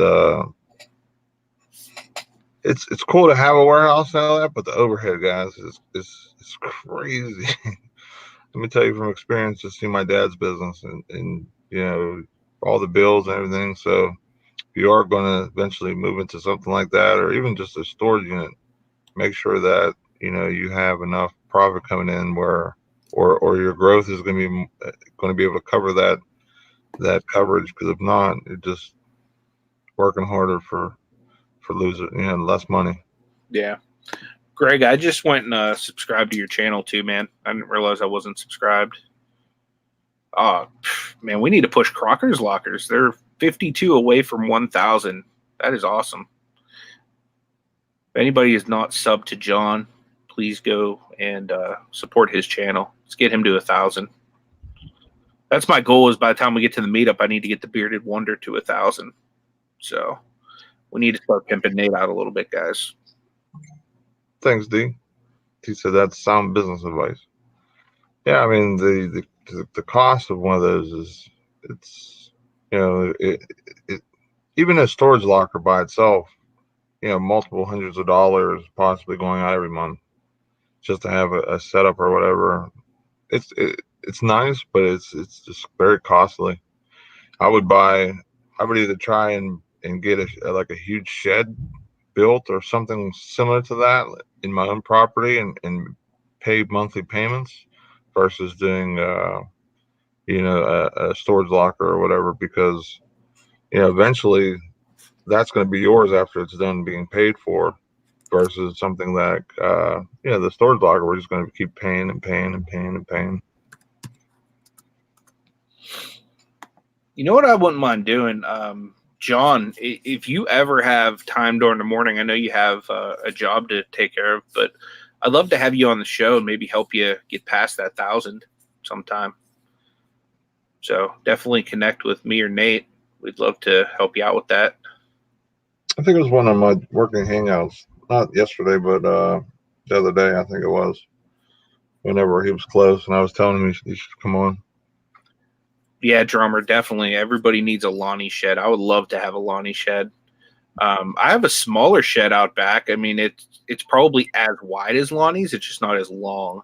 it's cool to have a warehouse and all that, but the overhead, guys, is crazy. Let me tell you from experience, just see my dad's business and all the bills and everything. So if you are going to eventually move into something like that, or even just a storage unit, make sure that you have enough profit coming in where or your growth is going to be able to cover that coverage. Because if not, you're just working harder for losing less money. Yeah. Greg, I just went and subscribed to your channel too, man. I didn't realize I wasn't subscribed. Oh, man, we need to push Crocker's Lockers. They're 52 away from 1,000. That is awesome. If anybody is not subbed to John, please go and support his channel. Let's get him to 1,000. That's my goal. Is by the time we get to the meetup, I need to get the Bearded Wonder to 1,000. So we need to start pimping Nate out a little bit, guys. Thanks, D. He said that's sound business advice. Yeah, I mean the cost of one of those is it's it even a storage locker by itself, multiple hundreds of dollars possibly going out every month just to have a setup or whatever. It's nice, but it's just very costly. I would either try and get like a huge shed built or something similar to that in my own property and pay monthly payments versus doing a storage locker or whatever, because eventually that's going to be yours after it's done being paid for, versus something that the storage locker, we're just going to keep paying and paying and paying and paying. You know what I wouldn't mind doing, John, if you ever have time during the morning, I know you have a job to take care of, but I'd love to have you on the show and maybe help you get past that 1,000 sometime. So definitely connect with me or Nate. We'd love to help you out with that. I think it was one of my working hangouts, not yesterday, but the other day, I think it was, whenever he was close, and I was telling him he should come on. Yeah, drummer, definitely. Everybody needs a Lonnie shed. I would love to have a Lonnie shed. I have a smaller shed out back. I mean, it's probably as wide as Lonnie's. It's just not as long.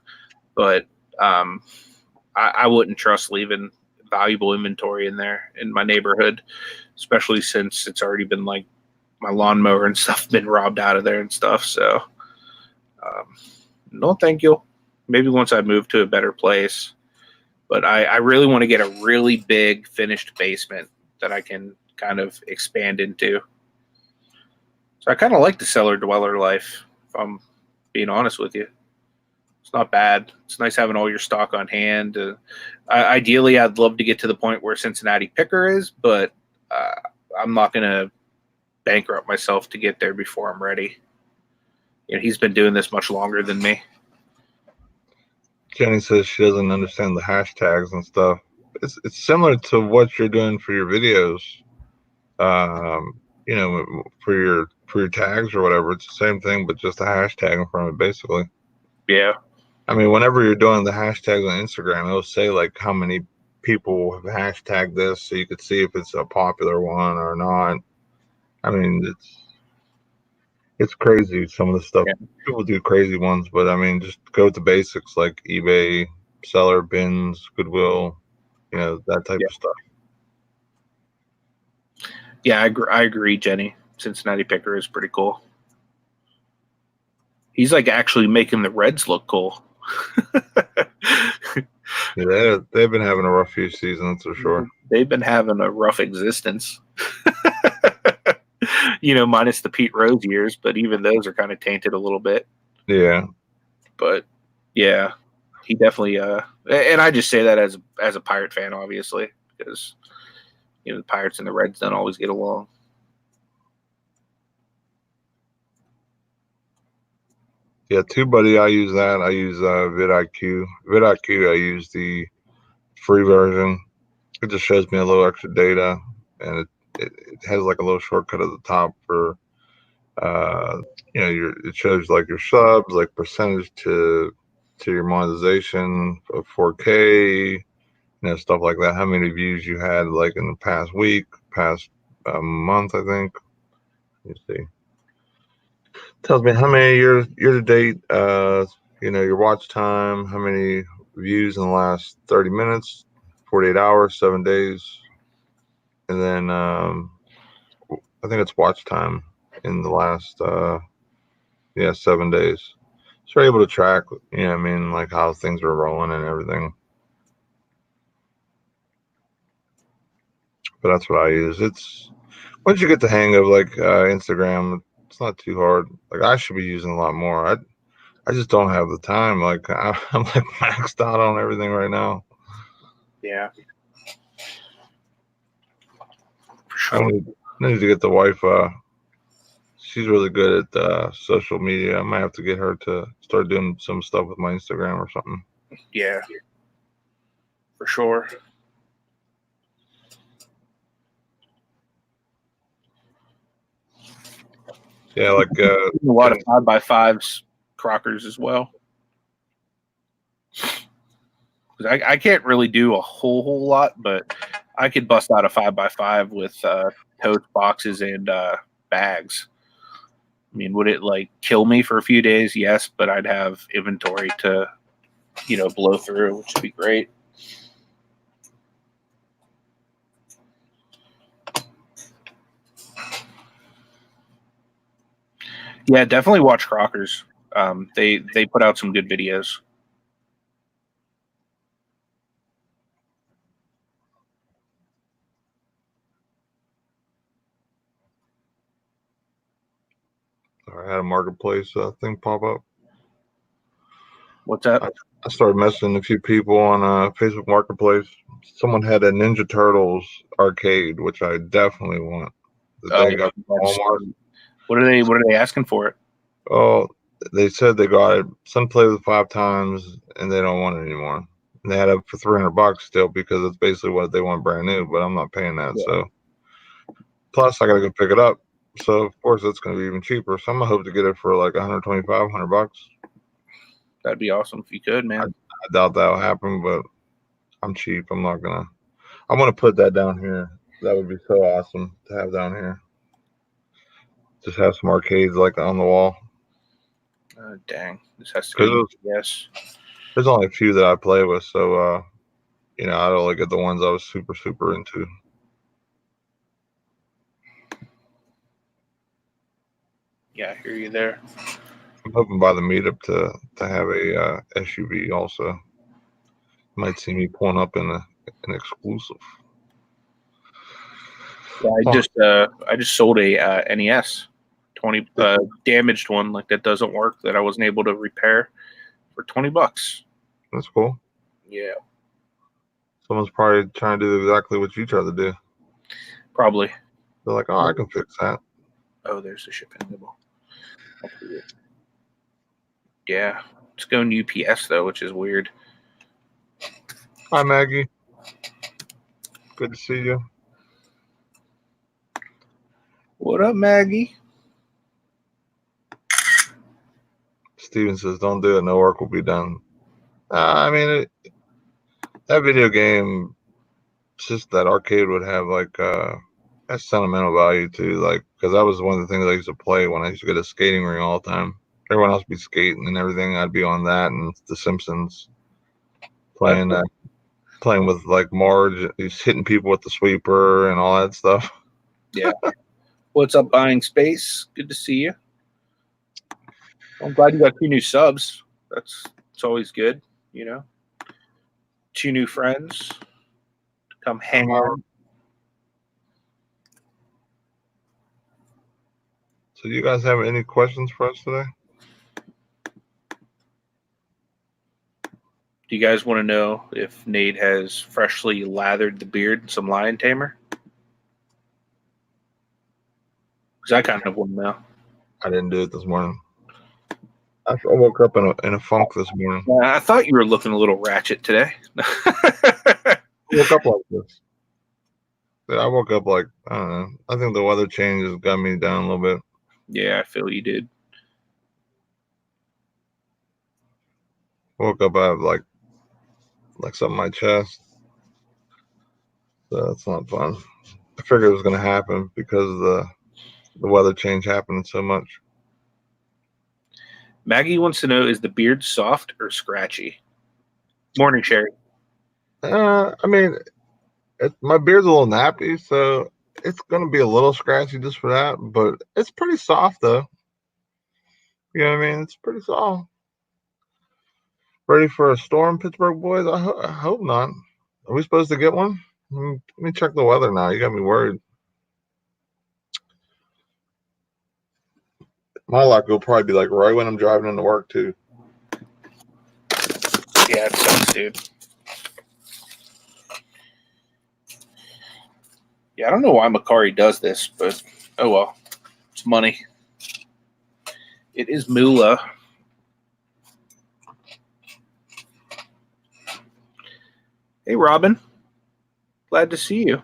But I wouldn't trust leaving valuable inventory in there in my neighborhood, especially since it's already been like my lawnmower and stuff been robbed out of there and stuff. So no, thank you. Maybe once I move to a better place. But I really want to get a really big finished basement that I can kind of expand into. So I kind of like the cellar dweller life, if I'm being honest with you. It's not bad. It's nice having all your stock on hand. Ideally, I'd love to get to the point where Cincinnati Picker is, but I'm not going to bankrupt myself to get there before I'm ready. He's been doing this much longer than me. Jenny says she doesn't understand the hashtags and stuff. It's similar to what you're doing for your videos, for your tags or whatever. It's the same thing, but just a hashtag in front of it, basically. Yeah. I mean, whenever you're doing the hashtags on Instagram, it'll say like how many people have hashtagged this, so you could see if it's a popular one or not. I mean, it's crazy, some of the stuff. Yeah. People do crazy ones, but I mean, just go with the basics like eBay, seller, bins, Goodwill, that type of stuff. Yeah, I agree, Jenny. Cincinnati Picker is pretty cool. He's like actually making the Reds look cool. Yeah, they've been having a rough few seasons for sure. They've been having a rough existence. Minus the Pete Rose years, but even those are kind of tainted a little bit. Yeah. But yeah, he definitely and I just say that as a Pirate fan, obviously, because the Pirates and the Reds don't always get along. Yeah, TubeBuddy, I use that. I use vidIQ. vidIQ, I use the free version. It just shows me a little extra data, and it has like a little shortcut at the top for it shows like your subs, like percentage to your monetization of 4K, stuff like that. How many views you had like in the past week, past month, I think. Let me see. Tells me how many year to date, your watch time, how many views in the last 30 minutes, 48 hours, 7 days, and then I think it's watch time in the last 7 days. So we're able to track, like how things are rolling and everything. But that's what I use. It's once you get the hang of like Instagram, it's not too hard. Like I should be using a lot more. I just don't have the time. Like I'm like maxed out on everything right now. Yeah. For sure. I need to get the wife. She's really good at social media. I might have to get her to start doing some stuff with my Instagram or something. Yeah. For sure. Yeah, like a lot of 5x5s, Crockers as well. I can't really do a whole lot, but I could bust out a 5x5 with tote boxes and bags. I mean, would it like kill me for a few days? Yes, but I'd have inventory to, blow through, which would be great. Yeah, definitely watch Crockers. They put out some good videos. I had a marketplace thing pop up. What's that? I started messaging a few people on Facebook Marketplace. Someone had a Ninja Turtles arcade, which I definitely want. They got Walmart. What are they asking for it? Oh, they said they got it. Son played with it 5 times, and they don't want it anymore. And they had it for $300 still because it's basically what they want brand new. But I'm not paying that. Yeah. So plus I gotta go pick it up. So of course it's gonna be even cheaper. So I'm gonna hope to get it for like $125-$100. That'd be awesome if you could, man. I doubt that'll happen, but I'm cheap. I'm gonna put that down here. That would be so awesome to have down here. Just have some arcades like on the wall. Dang, this has to be yes. There's only a few that I play with, so I'd only get the ones I was super into. Yeah, I hear you there. I'm hoping by the meetup to have a SUV also. You might see me pulling up in an exclusive. Yeah, I just sold a NES 20 damaged one, like that doesn't work, that I wasn't able to repair, for $20. That's cool. Yeah. Someone's probably trying to do exactly what you try to do. Probably. They're like, oh, I can fix that. Oh, there's the shipping label. Yeah. It's going UPS though, which is weird. Hi, Maggie. Good to see you. What up, Maggie? Steven says, don't do it. No work will be done. I mean, that video game, just that arcade would have like that sentimental value too. Like, because that was one of the things I used to play when I used to go to skating ring all the time. Everyone else would be skating and everything. I'd be on that and The Simpsons, playing with like Marge. He's hitting people with the sweeper and all that stuff. Yeah. What's up, Buying Space? Good to see you. I'm glad you got 2 new subs. It's always good, 2 new friends to come hang out. So you guys have any questions for us today? Do you guys want to know if Nate has freshly lathered the beard in some lion tamer? Because I kind of want to know. I didn't do it this morning. I woke up in a funk this morning. I thought you were looking a little ratchet today. I woke up like this. I woke up like, I don't know. I think the weather change has got me down a little bit. Yeah, I feel you did. Woke up, I have like something in my chest. So that's not fun. I figured it was going to happen because the weather change happened so much. Maggie wants to know, is the beard soft or scratchy? Morning, Sherry. I mean, my beard's a little nappy, so it's going to be a little scratchy just for that, but it's pretty soft, though. You know what I mean? It's pretty soft. Ready for a storm, Pittsburgh boys? I hope not. Are we supposed to get one? Let me check the weather now. You got me worried. My luck will probably be like right when I'm driving into work, too. Yeah, it sucks, dude. Yeah, I don't know why Macari does this, but oh well. It's money. It is moolah. Hey, Robin. Glad to see you.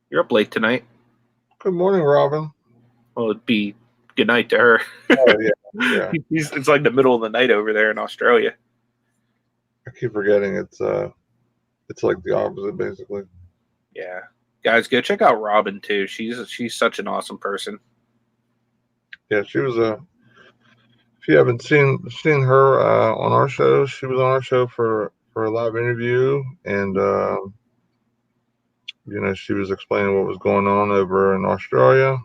You're up late tonight. Good morning, Robin. Well, it'd be good night to her. Oh, yeah. It's like the middle of the night over there in Australia. I keep forgetting it's It's like the opposite, basically. Yeah, guys, go check out Robin too. She's such an awesome person. Yeah, she was a. If you haven't seen her on our show, she was on our show for a live interview, and she was explaining what was going on over in Australia,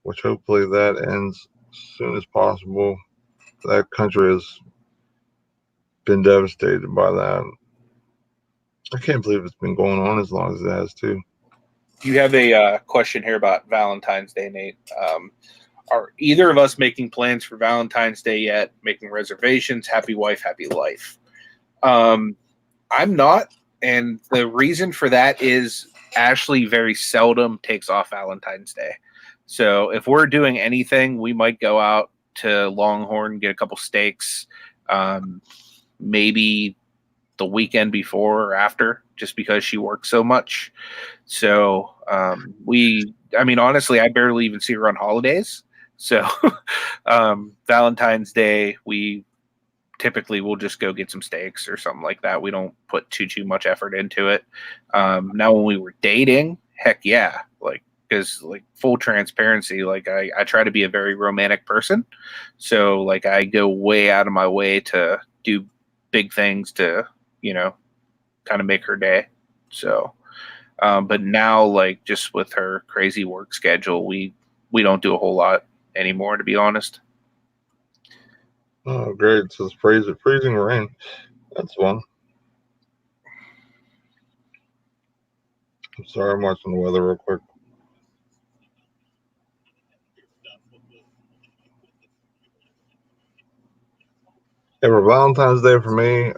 which hopefully that ends as soon as possible. That country has been devastated by that. I can't believe it's been going on as long as it has too. You have a question here about Valentine's Day, Nate. Are either of us making plans for Valentine's Day yet? Making reservations? Happy wife, happy life. I'm not, and the reason for that is Ashley very seldom takes off Valentine's Day. So if we're doing anything, we might go out to Longhorn, get a couple steaks, maybe the weekend before or after, just because she works so much. So honestly, I barely even see her on holidays. So Valentine's Day, we typically will just go get some steaks or something like that. We don't put too much effort into it. Now, when we were dating, heck yeah, because full transparency, I try to be a very romantic person. So I go way out of my way to do big things to, kind of make her day. So, but now, just with her crazy work schedule, we don't do a whole lot anymore, to be honest. Oh, great. So it's freezing rain. That's one. I'm sorry, I'm watching the weather real quick. Yeah, for Valentine's Day for me,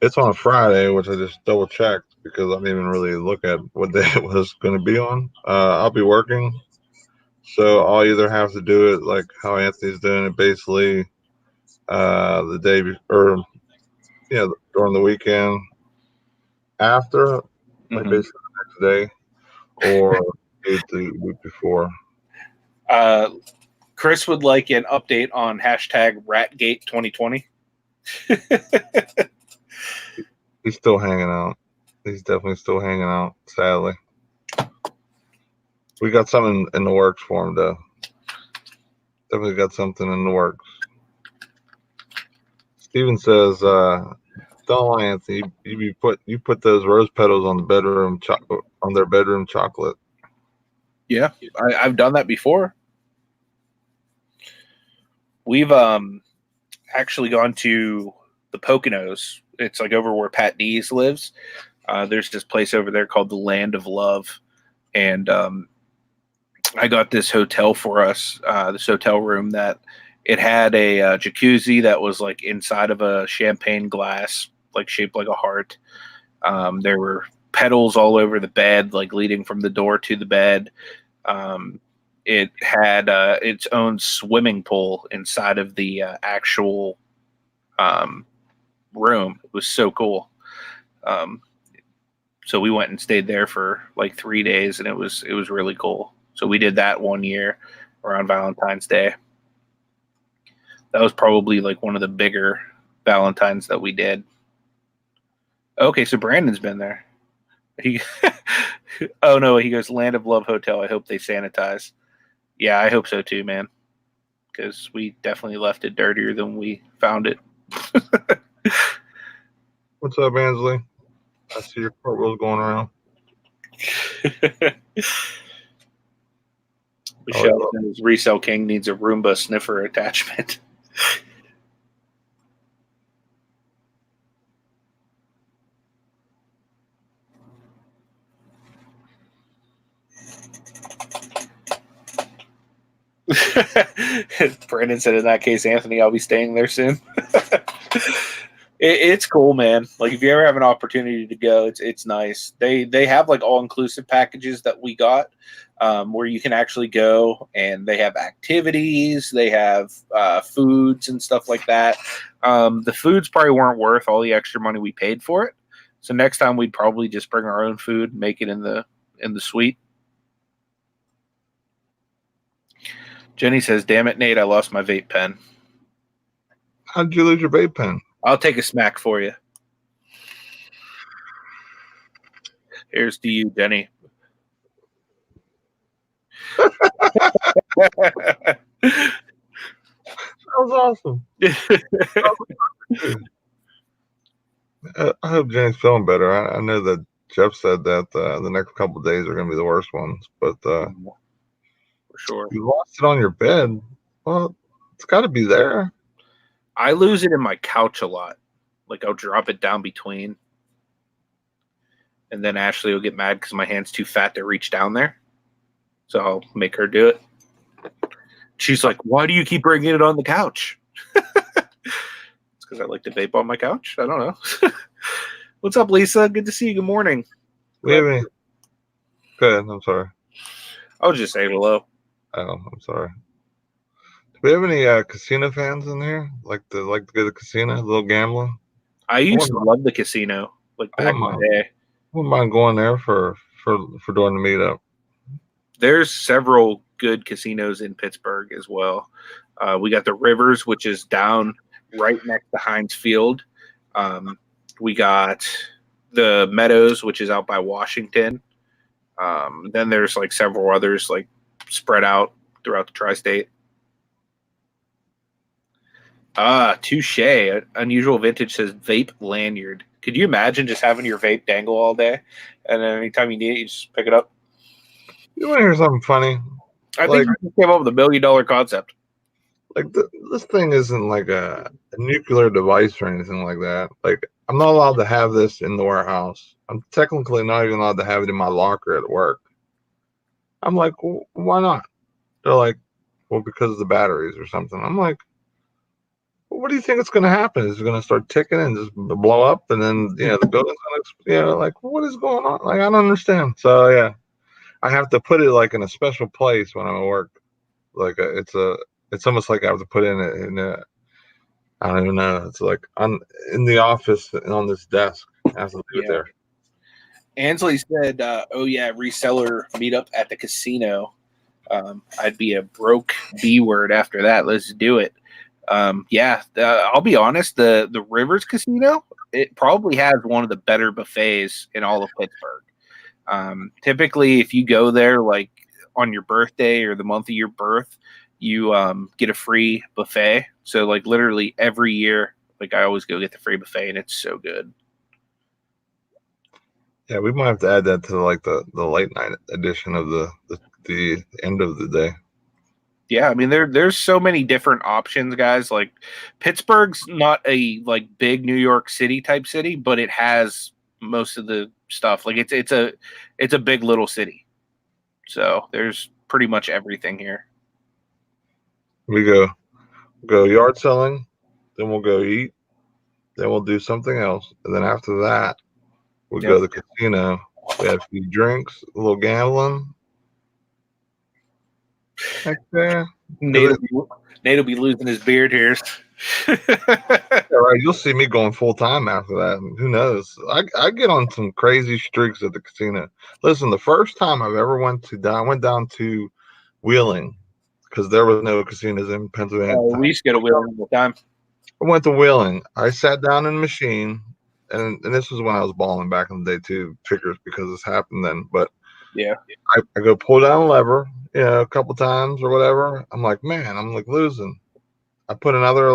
it's on a Friday, which I just double checked because I didn't even really look at what day it was going to be on. I'll be working, so I'll either have to do it like how Anthony's doing it, basically the day or during the weekend after, like basically the next day, or the week before. Chris would like an update on hashtag Ratgate 2020. He's still hanging out. He's definitely still hanging out, sadly. We got something in the works for him, though. Definitely got something in the works. Steven says, "Don't lie, Anthony. You put those rose petals on their bedroom chocolate." Yeah, I've done that before. We've actually gone to the Poconos. It's over where Pat Dees lives. There's this place over there called the Land of Love, and I got this hotel for us. This hotel room that it had a jacuzzi that was inside of a champagne glass, shaped like a heart. There were petals all over the bed, leading from the door to the bed. It had its own swimming pool inside of the actual room. It was so cool. So we went and stayed there for 3 days, and it was really cool. So we did that one year around Valentine's Day. That was probably one of the bigger Valentines that we did. Okay, so Brandon's been there. Oh no, he goes Land of Love Hotel. I hope they sanitize. Yeah, I hope so too, man. Because we definitely left it dirtier than we found it. What's up, Ansley? I see your cartwheels going around. Michelle says Resell King needs a Roomba sniffer attachment. Brandon said, in that case, Anthony, I'll be staying there soon. It's cool, man. If you ever have an opportunity to go, it's nice. They have all-inclusive packages that we got, where you can actually go, and they have activities, they have foods and stuff like that. The foods probably weren't worth all the extra money we paid for it. So next time we'd probably just bring our own food, make it in the suite. Jenny says, "Damn it, Nate, I lost my vape pen." How did you lose your vape pen? I'll take a smack for you. Here's to you, Denny. That was awesome. I hope Jenny's feeling better. I know that Jeff said that the next couple of days are going to be the worst ones, but For sure. you lost it on your bed. Well, it's got to be there. I lose it in my couch a lot. Like I'll drop it down between, and then Ashley will get mad because my hand's too fat to reach down there. So I'll make her do it. She's like, "Why do you keep bringing it on the couch?" It's because I like to vape on my couch. I don't know. What's up, Lisa? Good to see you. Good morning. We have any? Go ahead. I'm sorry. I was just saying hello. Oh, I'm sorry. Do we have any casino fans in here? Like to go to the casino, a little gambling? I used to love the casino, like back in the day. I wouldn't mind going there for doing the meetup. There's several good casinos in Pittsburgh as well. We got the Rivers, which is down right next to Heinz Field. We got the Meadows, which is out by Washington. Then there's like several others like spread out throughout the tri-state. Touche. Unusual Vintage says vape lanyard. Could you imagine just having your vape dangle all day, and then anytime you need it, you just pick it up? You want to hear something funny? I think you just came up with $1 million concept. Like this thing isn't like a nuclear device or anything like that. Like I'm not allowed to have this in the warehouse. I'm technically not even allowed to have it in my locker at work. I'm like, well, why not? They're like, well, because of the batteries or something. I'm like, well, what do you think it's going to happen? Is it going to start ticking and just blow up, and then the building's going to like what is going on? Like I don't understand. So yeah, I have to put it like in a special place when I'm at work. Like it's almost like I have to put it in a I don't even know. It's like in the office and on this desk. I have to leave it there. Ansley said, "Oh yeah, reseller meetup at the casino." I'd be a broke B word after that. Let's do it. I'll be honest. The Rivers Casino, it probably has one of the better buffets in all of Pittsburgh. Typically, if you go there like on your birthday or the month of your birth, you get a free buffet. So like literally every year, like I always go get the free buffet, and it's so good. Yeah, we might have to add that to like the late night edition of the end of the day. Yeah, I mean there's so many different options, guys. Like Pittsburgh's not a like big New York City type city, but it has most of the stuff. Like it's a big little city. So there's pretty much everything here. We go yard selling, then we'll go eat, then we'll do something else, and then after that we'll go to the casino. We have a few drinks, a little gambling. Heck yeah. Nate will be losing his beard here. Yeah, right. You'll see me going full time after that. Who knows? I get on some crazy streaks at the casino. Listen, the first time I've ever went down to Wheeling because there was no casinos in Pennsylvania. We used to go to Wheeling all the time. I went to Wheeling. I sat down in the machine, and this was when I was balling back in the day too. Figures because this happened then, but yeah, I go pull down a lever, a couple times or whatever. I'm like, man, I'm like losing. I put another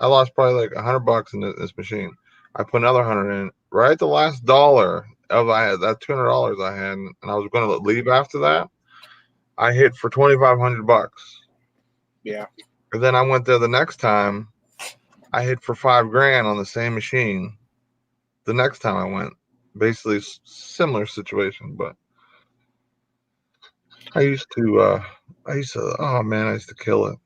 I lost probably like $100 in this machine. I put another 100 in. Right at the last dollar of that $200 I had, and I was going to leave after that. I hit for $2,500. Yeah. And then I went there the next time. I hit for $5,000 on the same machine. The next time I went, basically similar situation, but I used to oh man, I used to kill it.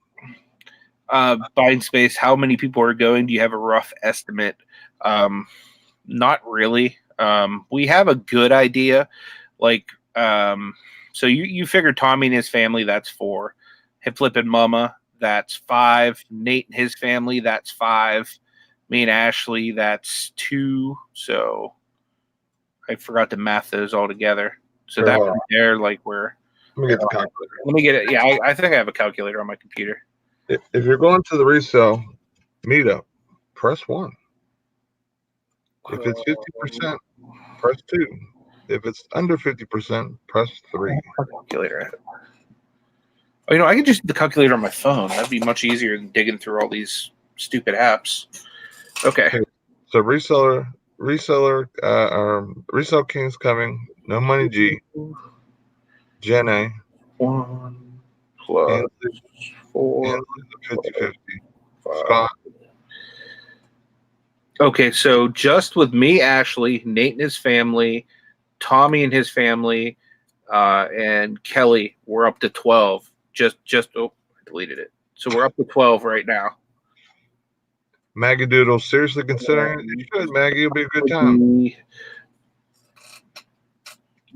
Buying space, how many people are going? Do you have a rough estimate? Not really. We have a good idea. Like, so you figure Tommy and his family, that's 4. Hip Flip and Mama, that's 5. Nate and his family, that's 5. Me and Ashley, that's 2. So I forgot to math those all together. So that right there, like we're. Let me get the calculator. Let me get it. Yeah, I think I have a calculator on my computer. If you're going to the resale meetup, press 1. If it's 50%, press 2. If it's under 50%, press 3. Calculator. Oh, I could just do the calculator on my phone. That'd be much easier than digging through all these stupid apps. Okay. So reseller, resale king's coming. No money G. Jen A. 1 plus Ansley, 4. 50-50. Scott. Okay, so just with me, Ashley, Nate and his family, Tommy and his family, and Kelly, we're up to 12. Just I deleted it. So we're up to 12 right now. Maggie Doodle, seriously considering it? You should, Maggie. It'll be a good time.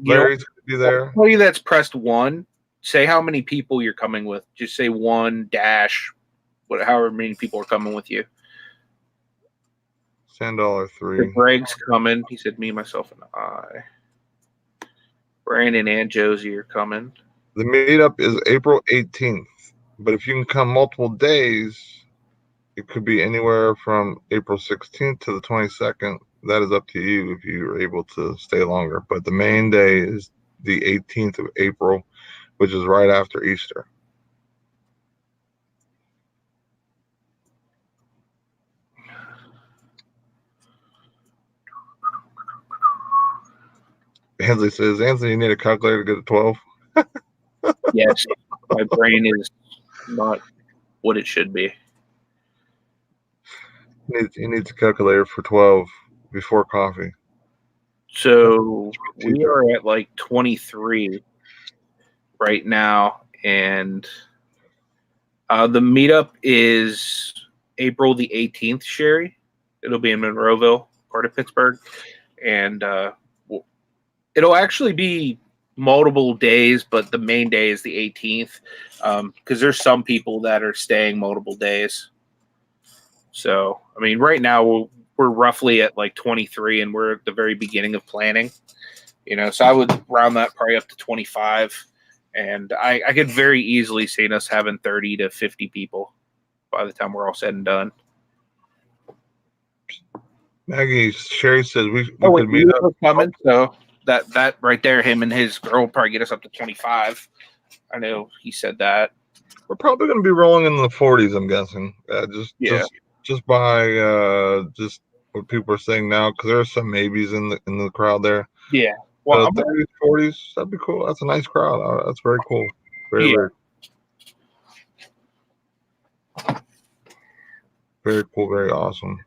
Larry's going to be there. I'll tell you that's pressed 1. Say how many people you're coming with. Just say 1 dash, however many people are coming with you. $10.3. Greg's coming. He said me, myself, and I. Brandon and Josie are coming. The meetup is April 18th. But if you can come multiple days, it could be anywhere from April 16th to the 22nd. That is up to you if you're able to stay longer. But the main day is the 18th of April, which is right after Easter. Ansley says, Anthony, you need a calculator to get to 12? Yes. My brain is not what it should be. He needs a calculator for 12 before coffee. So we are at like 23 right now, and the meetup is April the 18th, Sherry. It'll be in Monroeville, part of Pittsburgh, and it'll actually be multiple days, but the main day is the 18th because there's some people that are staying multiple days. So, I mean, right now we're roughly at like 23, and we're at the very beginning of planning. So I would round that probably up to 25, and I could very easily see us having 30 to 50 people by the time we're all said and done. Maggie, Sherry says we could meet up. Coming, so that right there, him and his girl will probably get us up to 25. I know he said that. We're probably going to be rolling in the 40s, I'm guessing. Just by just what people are saying now, because there are some maybes in the crowd there. Yeah. Well, 30s, 40s, that'd be cool. That's a nice crowd. That's very cool. Very cool. Very awesome.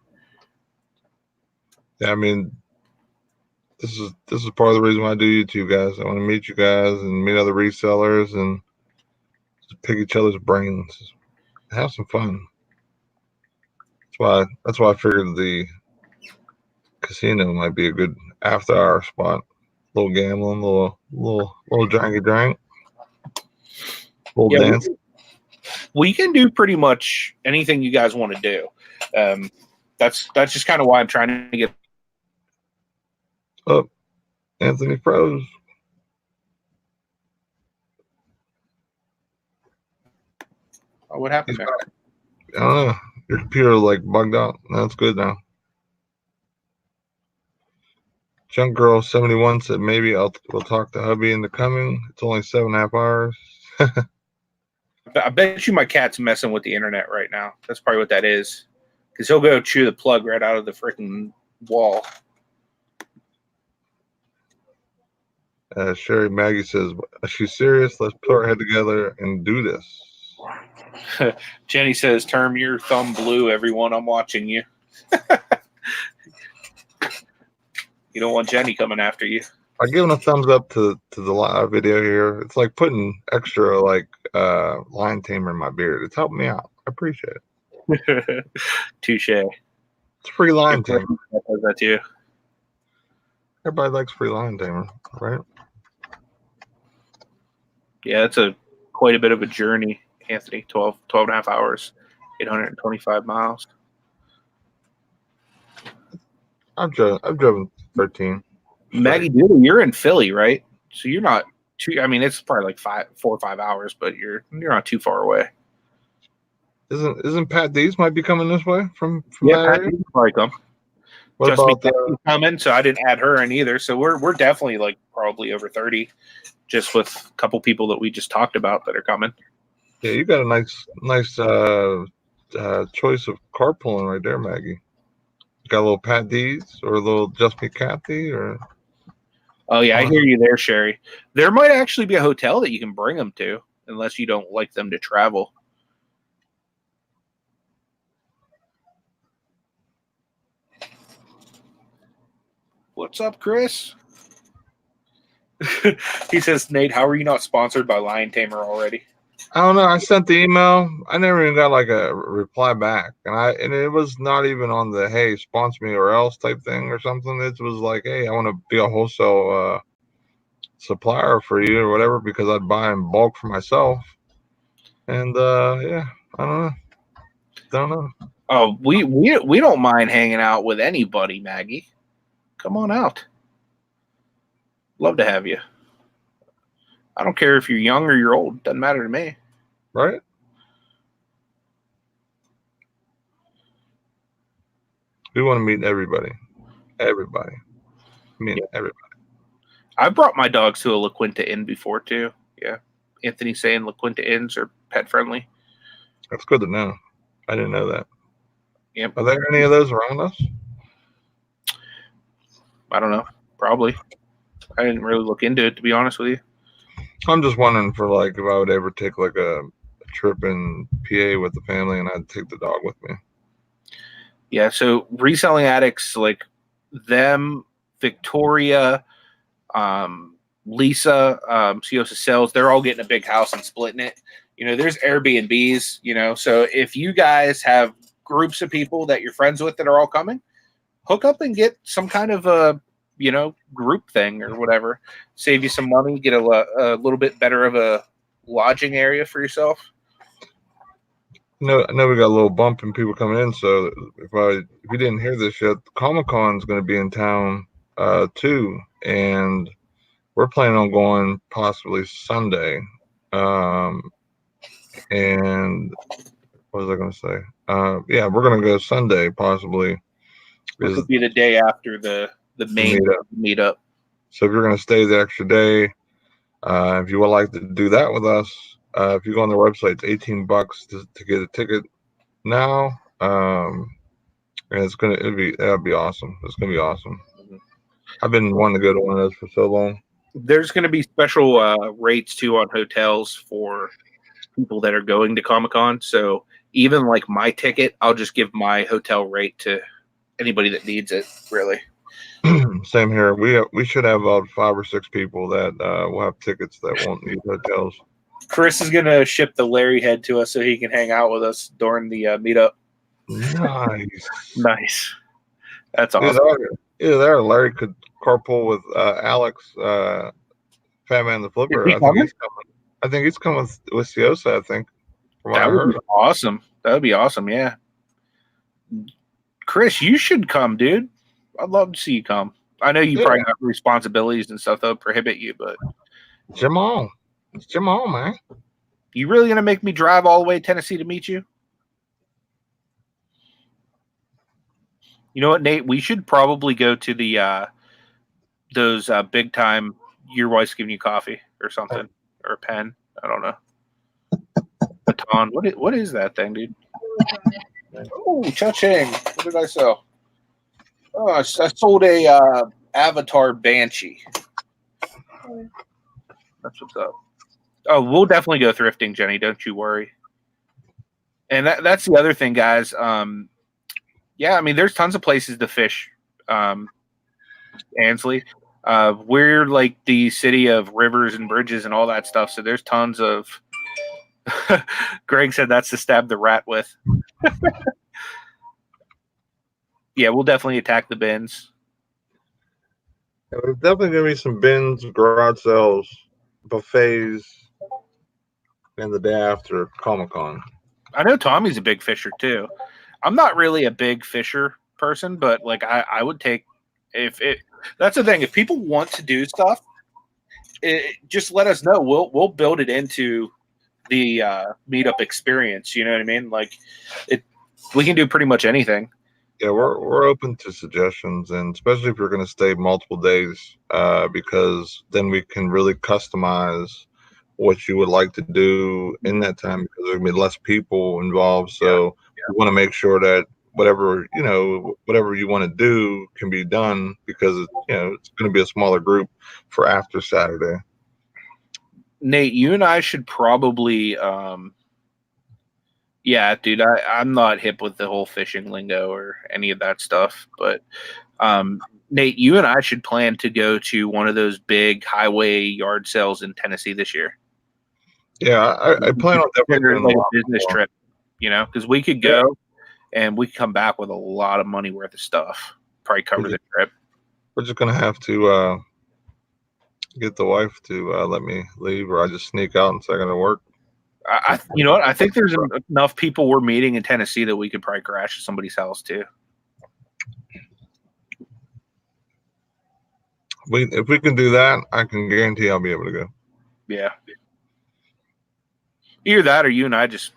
Yeah, I mean, this is part of the reason why I do YouTube, guys. I want to meet you guys and meet other resellers and just pick each other's brains, have some fun. That's why I figured the casino might be a good after-hour spot. A little gambling, little drinky drink, dance. We can do pretty much anything you guys want to do. That's just kind of why I'm trying to get. Oh, Anthony froze. Oh, what happened there? I don't know. Your computer like bugged out. That's good now. Junk Girl 71 said maybe we'll talk to hubby into coming. It's only 7.5 hours. I bet you my cat's messing with the internet right now. That's probably what that is. Because he'll go chew the plug right out of the freaking wall. Sherry Maggie says, "Is she serious? Let's put our head together and do this." Jenny says, "Term your thumb blue, everyone. I'm watching you." You don't want Jenny coming after you. I'm giving a thumbs up to the live video here. It's like putting extra lion tamer in my beard. It's helping me out. I appreciate it. Touche. It's free lion tamer. That too. Everybody likes free lion tamer, right? Yeah, it's quite a bit of a journey, Anthony. 12 and a half hours, 825 miles. I've driven 13. Maggie Doodle, you're in Philly, right? So you're not too. I mean, it's probably like 4 or 5 hours, but you're not too far away. Isn't Pat D's might be coming this way from yeah, that Pat area? D's probably come. What Just me about coming, so I didn't add her in either. So we're definitely like probably over 30, just with a couple people that we just talked about that are coming. Yeah, you got a nice choice of carpooling right there, Maggie. Got a little Pat D's or a little Just Me Kathy or. Oh yeah, I hear you there, Sherry. There might actually be a hotel that you can bring them to, unless you don't like them to travel. What's up, Chris? He says, Nate, how are you not sponsored by Lion Tamer already? I don't know. I sent the email. I never even got like a reply back, and it was not even on the hey sponsor me or else type thing or something. It was like hey, I want to be a wholesale supplier for you or whatever because I'd buy in bulk for myself. And yeah, I don't know. Oh, we don't mind hanging out with anybody, Maggie. Come on out. Love to have you. I don't care if you're young or you're old. Doesn't matter to me. Right? We want to meet everybody. Everybody. Everybody. I brought my dogs to a La Quinta Inn before too. Yeah. Anthony's saying La Quinta Inns are pet friendly. That's good to know. I didn't know that. Yep. Are there any of those around us? I don't know. Probably. I didn't really look into it, to be honest with you. I'm just wondering for like if I would ever take like a trip in PA with the family and I'd take the dog with me. Yeah, so Reselling Addicts, like them, Victoria, Lisa, Siosa Sells, they're all getting a big house and splitting it. You know, there's Airbnbs, you know, so if you guys have groups of people that you're friends with that are all coming, hook up and get some kind of a, you know, group thing or whatever. Save you some money, get a little bit better of a lodging area for yourself. No, I know we got a little bump in people coming in. So if you didn't hear this yet, Comic-Con is going to be in town too, and we're planning on going possibly Sunday. And what was I going to say? Yeah, we're going to go Sunday possibly. This would be the day after the main meetup. So if you're going to stay the extra day, if you would like to do that with us, if you go on their website, it's $18 to get a ticket now. And that'd be awesome. It's gonna be awesome. I've been wanting to go to one of those for so long. There's going to be special rates too on hotels for people that are going to Comic-Con. So even like my ticket, I'll just give my hotel rate to anybody that needs it, really. Same here. We should have about 5 or 6 people that will have tickets that won't need hotels. Chris is going to ship the Larry head to us so he can hang out with us during the meetup. Nice. That's awesome. Either there, Larry could carpool with Alex, Fat Man the Flipper. I think he's coming with Siosa, I think. That would be awesome. That would be awesome, yeah. Chris, you should come, dude. I'd love to see you come. I know you probably got responsibilities and stuff that would prohibit you, but Jamal. It's Jamal, man. You really gonna make me drive all the way to Tennessee to meet you? You know what, Nate? We should probably go to the those big time. Your wife's giving you coffee or something or a pen. I don't know. Baton. What is that thing, dude? Oh, cha-ching! What did I sell? Oh, I sold a Avatar Banshee. That's what's up. Oh, we'll definitely go thrifting, Jenny. Don't you worry. And that's the other thing, guys. Yeah, I mean, there's tons of places to fish. Ansley, we're like the city of rivers and bridges and all that stuff. So there's tons of. Greg said that's to stab the rat with. Yeah, we'll definitely attack the bins. Yeah, there's definitely gonna be some bins, garage sales, buffets, and the day after Comic-Con. I know Tommy's a big fisher too. I'm not really a big fisher person, but like I would take if it. That's the thing. If people want to do stuff, just let us know. We'll build it into the meetup experience. You know what I mean? Like we can do pretty much anything. Yeah, we're open to suggestions, and especially if you're going to stay multiple days, because then we can really customize what you would like to do in that time because there's going to be less people involved. So we want to make sure that whatever you want to do can be done because it's going to be a smaller group for after Saturday. Nate, you and I should probably yeah, dude, I'm not hip with the whole fishing lingo or any of that stuff, but Nate, you and I should plan to go to one of those big highway yard sales in Tennessee this year. Yeah, I plan on definitely doing like a business trip, because we could go and we could come back with a lot of money worth of stuff. Probably cover the trip. We're just gonna have to get the wife to let me leave, or I just sneak out and say I'm gonna work. You know what? I think there's enough people we're meeting in Tennessee that we could probably crash at somebody's house too. If we can do that, I can guarantee I'll be able to go. Yeah. Either that or you and I just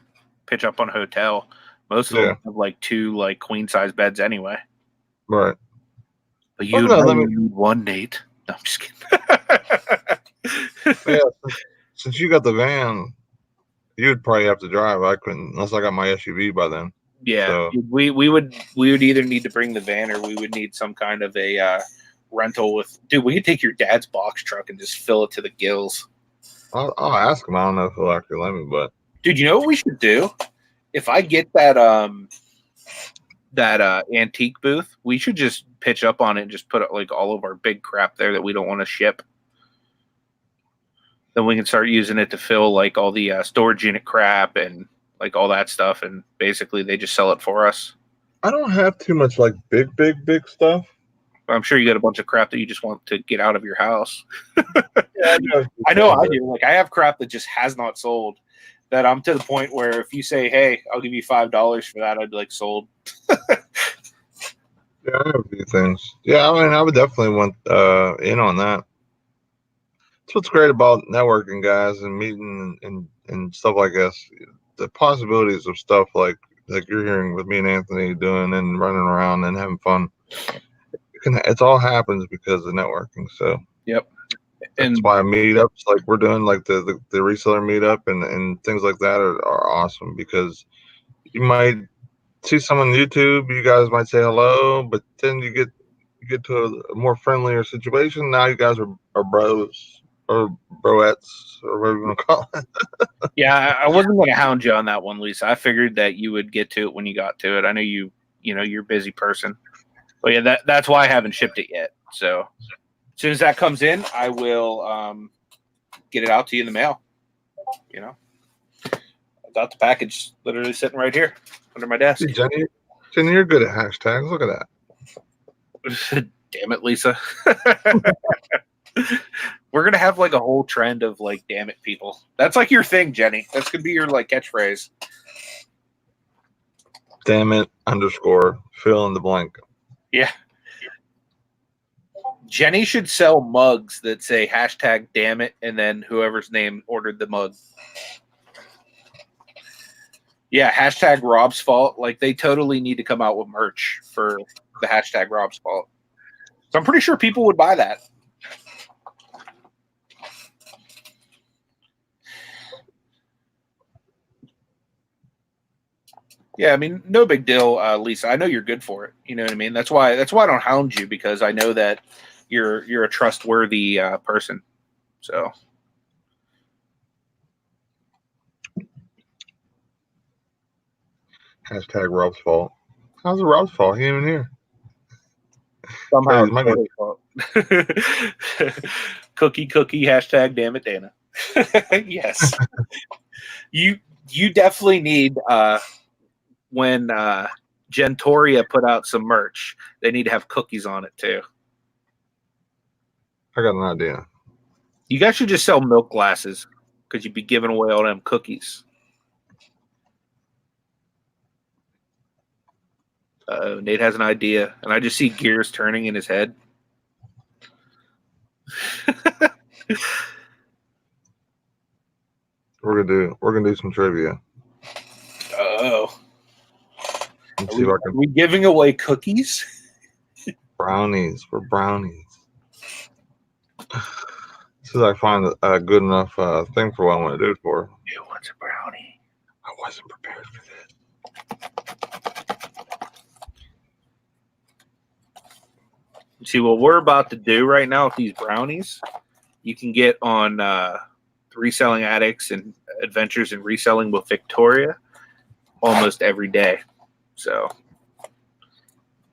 pitch up on a hotel. Most of them have like 2 queen size beds anyway. Right. But you need one, Nate. No, I'm just kidding. Yeah, since you got the van, you would probably have to drive. I couldn't unless I got my SUV by then. Yeah, so. we would either need to bring the van or we would need some kind of a rental with. Dude, we could take your dad's box truck and just fill it to the gills. I'll ask him. I don't know if he'll actually let me, but dude, you know what we should do? If I get that antique booth, we should just pitch up on it and just put all of our big crap there that we don't want to ship. Then we can start using it to fill all the storage unit crap and all that stuff, and basically they just sell it for us. I don't have too much big stuff. I'm sure you got a bunch of crap that you just want to get out of your house. Yeah, I know I do. I have crap that just has not sold. That I'm to the point where if you say, "Hey, I'll give you $5 for that," I'd be sold. Yeah, I have a few things. Yeah, I mean, I would definitely want in on that. That's what's great about networking, guys, and meeting and stuff like this. The possibilities of stuff like you're hearing with me and Anthony doing and running around and having fun. It all happens because of networking. So yep. That's why meetups like we're doing, the reseller meetup and things like that are awesome because you might see someone on YouTube, you guys might say hello, but then you get to a more friendlier situation. Now you guys are bros or broettes or whatever you want to call it. Yeah, I wasn't going to hound you on that one, Lisa. I figured that you would get to it when you got to it. I know you're a busy person, but yeah, that's why I haven't shipped it yet. So as soon as that comes in, I will get it out to you in the mail. I got the package literally sitting right here under my desk. Hey, Jenny, you're good at hashtags. Look at that. Damn it, Lisa. We're going to have a whole trend of damn it people. That's your thing, Jenny. That's going to be your catchphrase. Damn it _ fill in the blank. Yeah. Jenny should sell mugs that say hashtag damn it and then whoever's name ordered the mug. Yeah, hashtag Rob's fault. They totally need to come out with merch for the hashtag Rob's fault. So I'm pretty sure people would buy that. Yeah, I mean, no big deal, Lisa. I know you're good for it. You know what I mean? That's why I don't hound you, because I know that you're a trustworthy person. So hashtag Rob's fault. How's it Rob's fault? He ain't even here. Somehow it's fault. Cookie hashtag damn it Dana. Yes. You definitely need when Gentoria put out some merch, they need to have cookies on it too. I got an idea. You guys should just sell milk glasses because you'd be giving away all them cookies. Nate has an idea, and I just see gears turning in his head. We're gonna do some trivia. Oh, I See if I Are can. we giving away cookies? Brownies for brownies. See if I find a good enough thing for what I want to do it for. Who wants a brownie? I wasn't prepared for this. See, what we're about to do right now with these brownies, you can get on Reselling Addicts and Adventures in Reselling with Victoria almost every day. So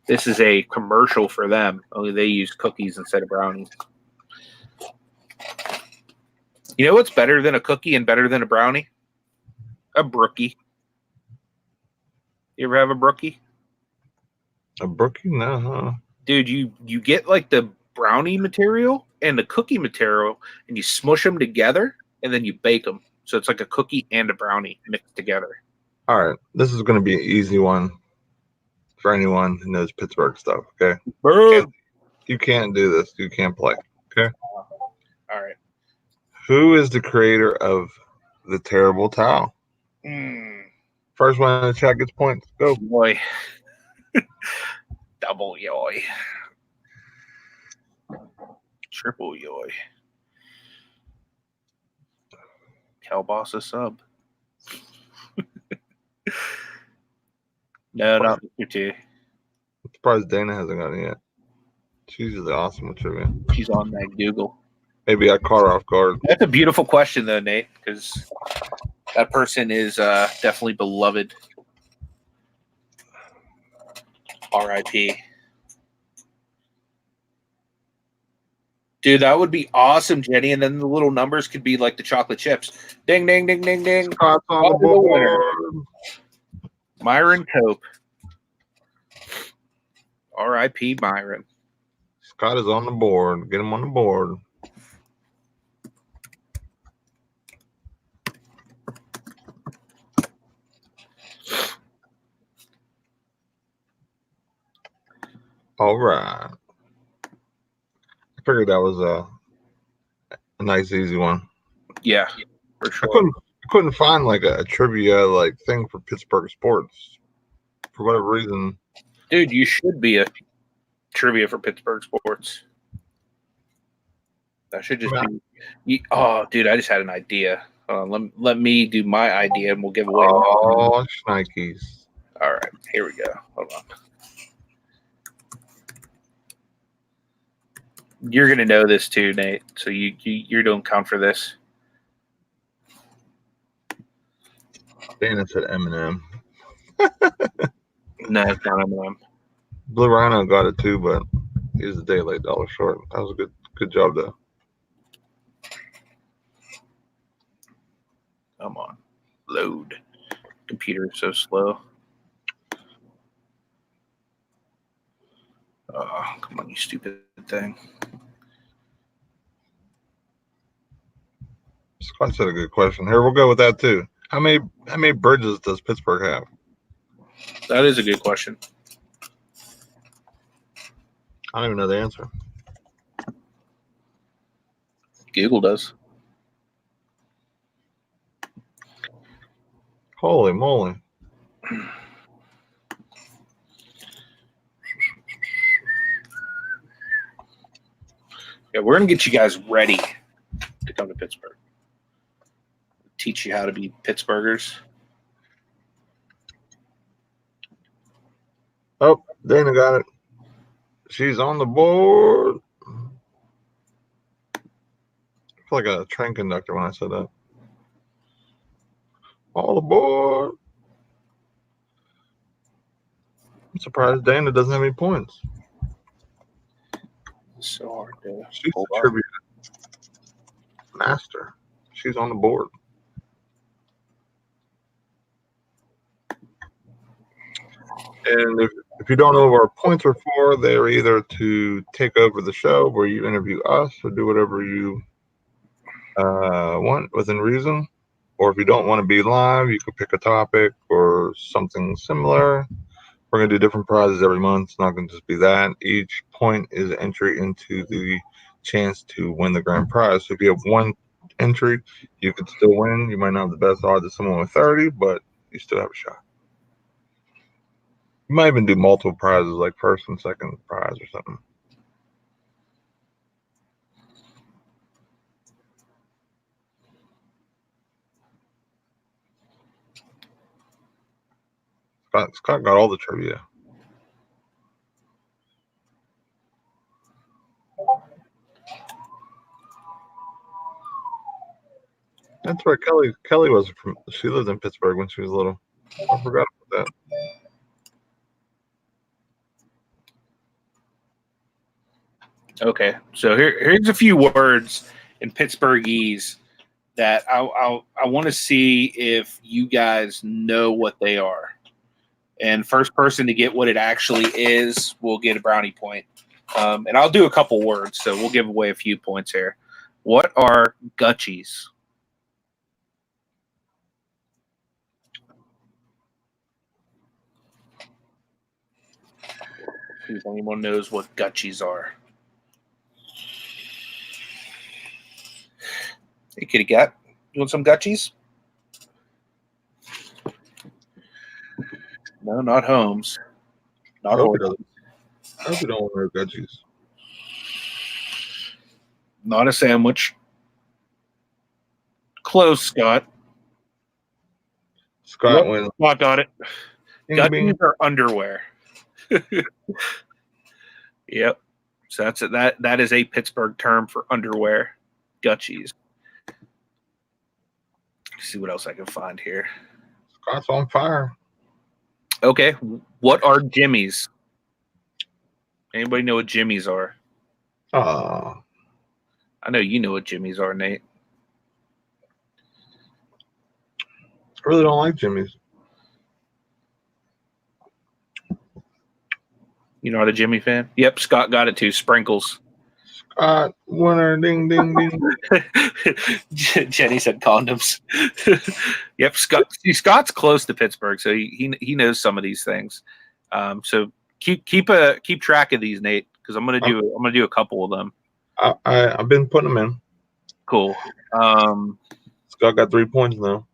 this is a commercial for them, only they use cookies instead of brownies. You know what's better than a cookie and better than a brownie? A brookie. You ever have a brookie? A brookie? No, huh? Dude, you get like the brownie material and the cookie material, and you smush them together, and then you bake them. So it's like a cookie and a brownie mixed together. All right, this is going to be an easy one for anyone who knows Pittsburgh stuff. Okay, you can't do this. You can't play. Okay. All right. Who is the creator of the terrible towel? First one in the chat gets points. Go. Boy. Double yoy. Triple yoy. Tell boss a sub. No, not Mr. T. I'm surprised Dana hasn't got it yet. She's usually awesome with trivia. She's on that Google. Maybe I caught her off guard. That's a beautiful question, though, Nate, because that person is definitely beloved. R.I.P. Dude, that would be awesome, Jenny. And then the little numbers could be like the chocolate chips. Ding, ding, ding, ding, ding. Scott's on the board. Myron Cope. R.I.P. Myron. Scott is on the board. Get him on the board. All right. I figured that was a nice, easy one. Yeah, for sure. I couldn't find like a trivia like thing for Pittsburgh sports for whatever reason. Dude, you should be a trivia for Pittsburgh sports. That should just be. Oh, dude, I just had an idea. Let me do my idea, and we'll give away. Oh, shnikes. All right, here we go. Hold on. You're gonna know this too, Nate. So you're doing count for this. Dana said Eminem. No, it's not Eminem. Blue Rhino got it too, but he's a day late, dollar short. That was a good job though. Come on, load. Computer is so slow. Oh, come on, you stupid thing. Scott said a good question. Here, we'll go with that too. How many bridges does Pittsburgh have? That is a good question. I don't even know the answer. Google does. Holy moly. Yeah, we're going to get you guys ready to come to Pittsburgh. Teach you how to be Pittsburghers. Oh, Dana got it. She's on the board. I feel like a train conductor when I said that. All aboard. I'm surprised Dana doesn't have any points. So hard to. She's a trivia master. She's on the board. And if you don't know what our points are for, they're either to take over the show where you interview us or do whatever you want within reason. Or if you don't want to be live, you can pick a topic or something similar. We're going to do different prizes every month. It's not going to just be that. Each point is an entry into the chance to win the grand prize. So if you have one entry, you could still win. You might not have the best odds of someone with 30, but you still have a shot. You might even do multiple prizes, like first and second prize or something. Scott got all the trivia. That's right. Kelly was from. She lived in Pittsburgh when she was little. I forgot about that. Okay, so here's a few words in Pittsburghese that I want to see if you guys know what they are. And first person to get what it actually is will get a brownie point. And I'll do a couple words, so we'll give away a few points here. What are gutchies? See if anyone knows what gutchies are. Hey, kitty cat, you want some gutchies? No, not Holmes. Not I hope Holmes. you don't want no veggies. Not a sandwich. Close, Scott. Scott wins. Scott got it. Gutchies are underwear. Yep. So that is a Pittsburgh term for underwear. Gutchies. Let's see what else I can find here. Scott's on fire. Okay. What are jimmies? Anybody know what jimmies are? I know you know what jimmies are, Nate. I really don't like Jimmy's. You're not a Jimmy fan? Yep, Scott got it too. Sprinkles. Scott, winner, ding, ding, ding. Jenny said condoms. Yep, Scott's close to Pittsburgh, so he knows some of these things. So keep track of these, Nate, because I'm gonna do a couple of them. I've been putting them in. Cool. Scott got 3 points now.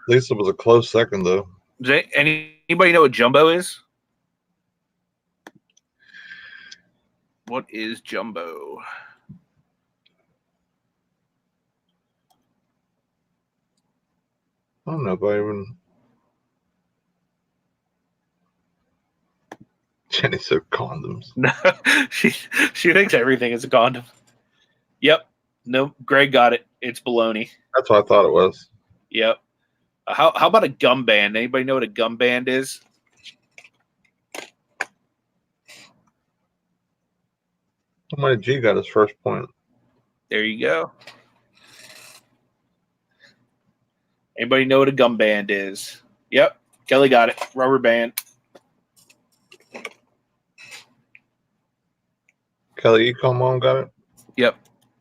At least it was a close second, though. Does anybody know what jumbo is? What is jumbo? I don't know if I even. Jenny said condoms. No, she thinks everything is a condom. Yep. No, Greg got it. It's baloney. That's what I thought it was. Yep. How about a gum band? Anybody know what a gum band is? Somebody G got his first point. There you go. Anybody know what a gum band is? Yep. Kelly got it. Rubber band. Kelly Ecom mom got it? Yep.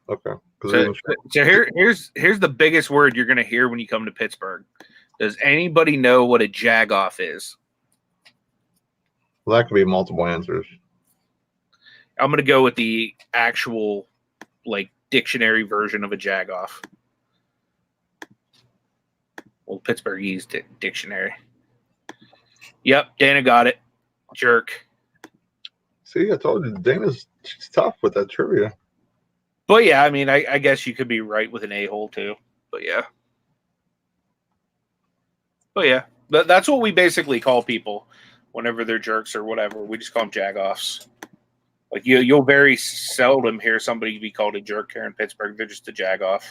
Okay. So here's the biggest word you're going to hear when you come to Pittsburgh. Does anybody know what a jagoff is? Well, that could be multiple answers. I'm going to go with the actual dictionary version of a jagoff. Well, Pittsburghese dictionary. Yep, Dana got it. Jerk. See, I told you, Dana's tough with that trivia. But yeah, I mean, I guess you could be right with an a-hole too. But yeah. That's what we basically call people whenever they're jerks or whatever. We just call them jagoffs. Like you'll very seldom hear somebody be called a jerk here in Pittsburgh. They're just a jagoff.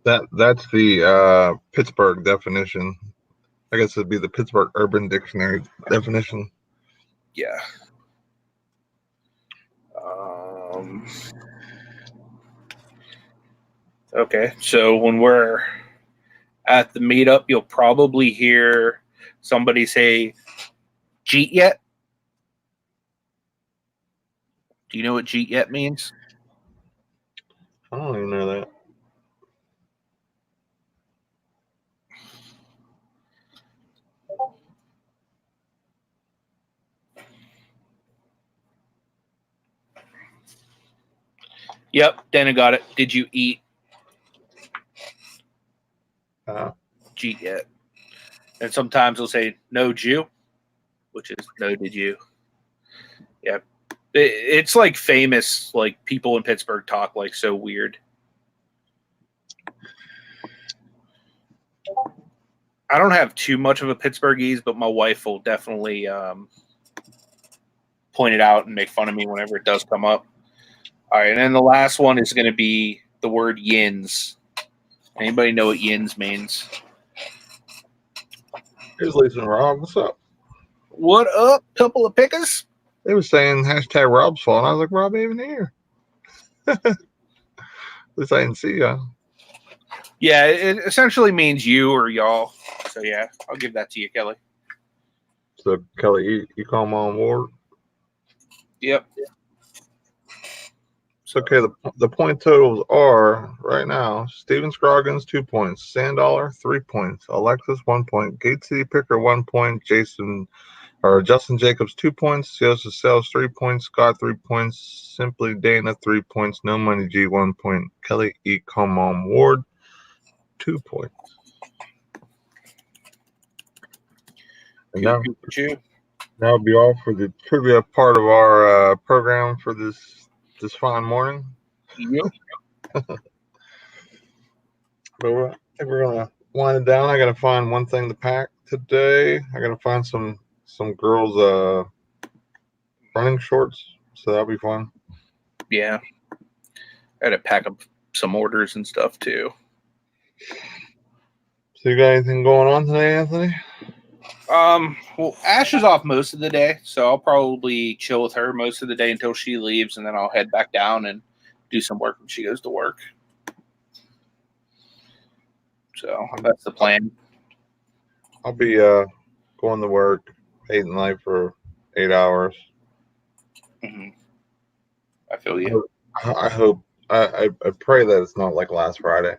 That's the Pittsburgh definition. I guess it'd be the Pittsburgh Urban Dictionary definition. Yeah. Okay, so when we're at the meetup, you'll probably hear somebody say, "Jeet yet?" Do you know what "jeet yet" means? I don't even know that. Yep, Dana got it. Did you eat? Jeet yet? And sometimes they'll say, no, Jew, which is no, did you? Yeah. It's like famous, like people in Pittsburgh talk like so weird. I don't have too much of a Pittsburghese, but my wife will definitely point it out and make fun of me whenever it does come up. All right, and then the last one is going to be the word yins. Anybody know what yins means? Here's Lisa and Rob. What's up? What up, couple of pickers? They were saying hashtag Rob's fault. And I was like, Rob ain't even here. At least I didn't see ya. Yeah, it essentially means you or y'all. So yeah, I'll give that to you, Kelly. So Kelly, Ecom on board. Yep. So okay, the point totals are right now: Steven Scroggins 2 points, Sandollar 3 points, Alexis 1 point, Gate City Picker 1 point, Justin Jacobs 2 points, Joseph Sales 3 points, Scott 3 points, Simply Dana 3 points, No Money G 1 point, Kelly Ecom on Ward 2 points. And now it'll be all for the trivia part of our program for this fine morning. Yep. But I think we're gonna wind it down. I gotta find one thing to pack today. I gotta find some girls' running shorts, so that'll be fun. Yeah, I had to pack up some orders and stuff too. So you got anything going on today, Anthony? Well, Ash is off most of the day, so I'll probably chill with her most of the day until she leaves, and then I'll head back down and do some work when she goes to work. So that's the plan. I'll be going to work 8 at night for 8 hours. Mm-hmm. I feel you. I hope. I pray that it's not like last Friday.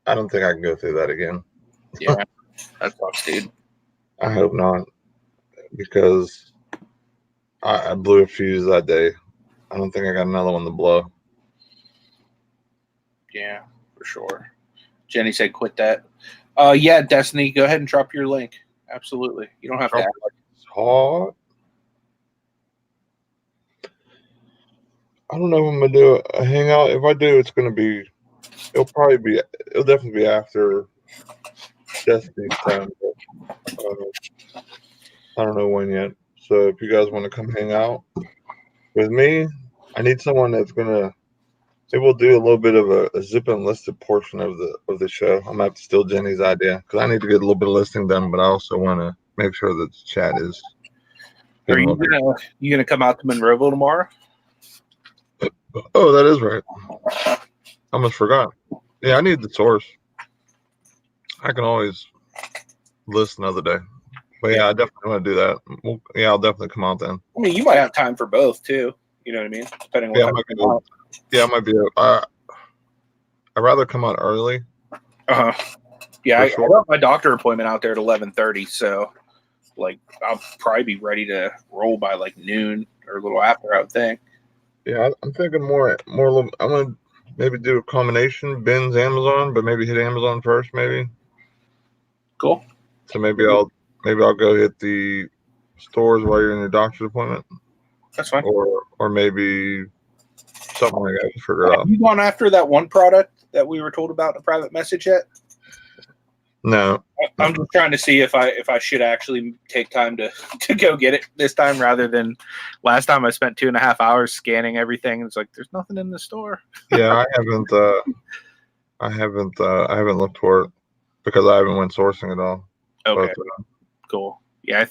I don't think I can go through that again. Yeah, that sucks, dude. I hope not, because I blew a fuse that day. I don't think I got another one to blow. Yeah, for sure. Jenny said quit that. Yeah, Destiny, go ahead and drop your link. Absolutely. You don't have to act like it's hard. I don't know if I'm gonna do a hangout. If I do, it'll definitely be after Destiny's time. But, I don't know when yet. So if you guys want to come hang out with me, I need someone that's gonna. Maybe we'll do a little bit of a zip and listed portion of the show. I'm gonna have to steal Jenny's idea because I need to get a little bit of listing done, but I also want to make sure that the chat is. Are you gonna come out to Monroeville tomorrow? Oh, that is right. I almost forgot. Yeah, I need the source. I can always list another day. But yeah, I definitely want to do that. Yeah, I'll definitely come out then. I mean, you might have time for both too. You know what I mean? Depending on I might be. I'd rather come out early. Yeah, I got my doctor appointment out there at 11:30, so like I'll probably be ready to roll by like noon or a little after, I would think. Yeah, I'm thinking more. I'm gonna maybe do a combination, Ben's Amazon, but maybe hit Amazon first, maybe. Cool. So maybe I'll go hit the stores while you're in your doctor's appointment. That's fine. Or maybe something like that to figure out. Have you gone after that one product that we were told about in a private message yet? No. I'm just trying to see if I should actually take time to go get it this time rather than last time I spent 2.5 hours scanning everything. It's like there's nothing in the store. Yeah, I haven't looked for it because I haven't went sourcing at all. Okay. But, cool. Yeah,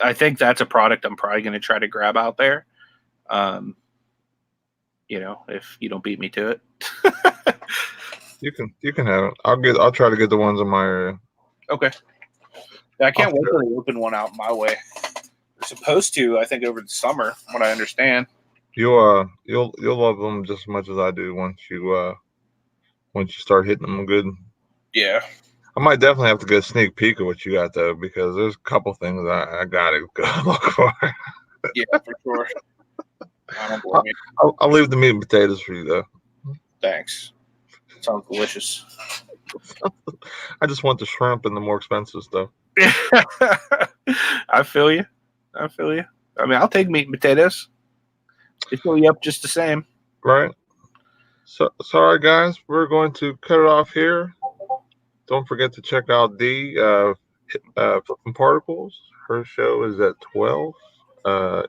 I think that's a product I'm probably going to try to grab out there. If you don't beat me to it. You can have it. I'll try to get the ones in my area. Okay. I can't wait till they open one out my way. They're supposed to, I think, over the summer, from what I understand. You'll love them just as much as I do once you start hitting them good. Yeah. I might definitely have to get a sneak peek of what you got though, because there's a couple things I gotta go look for. Yeah, for sure. I don't blame you. I'll leave the meat and potatoes for you though. Thanks. Sounds delicious. I just want the shrimp and the more expensive stuff. I feel you. I mean, I'll take meat and potatoes. They fill you up just the same. Right. So, sorry, guys. We're going to cut it off here. Don't forget to check out Dee Flipping Particles. Her show is at 12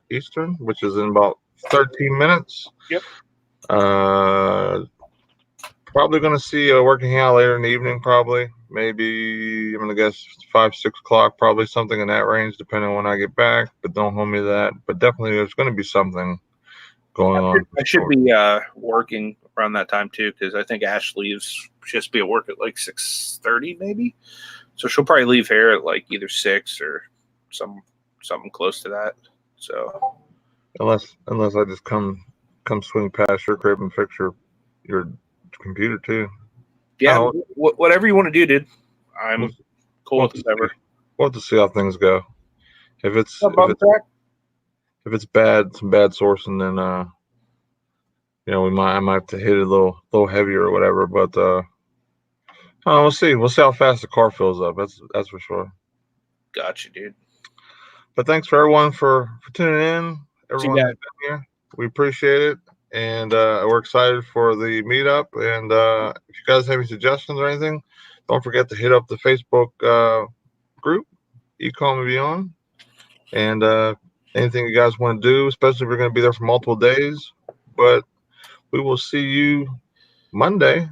Eastern, which is in about 13 minutes. Yep. Probably going to see a working hangout later in the evening, probably. Maybe, I'm going to guess 5, 6 o'clock, probably something in that range, depending on when I get back. But don't hold me to that. But definitely there's going to be something going on. I should be working around that time, too, because I think Ash leaves. She has to be at work at like 6:30, maybe. So she'll probably leave here at like either 6 or something close to that. So unless I just come swing past your crib and fix your computer too. Yeah, whatever you want to do, dude. I'm cool with whatever. We'll have to see how things go. If it's bad, some bad sourcing, then I might have to hit it a little heavier or whatever. But we'll see. We'll see how fast the car fills up. That's for sure. Gotcha, dude. But thanks for everyone for tuning in. Everyone who's been here, we appreciate it, and we're excited for the meetup. And if you guys have any suggestions or anything, don't forget to hit up the Facebook group, Ecom and Beyond. And anything you guys want to do, especially if we're going to be there for multiple days. But we will see you Monday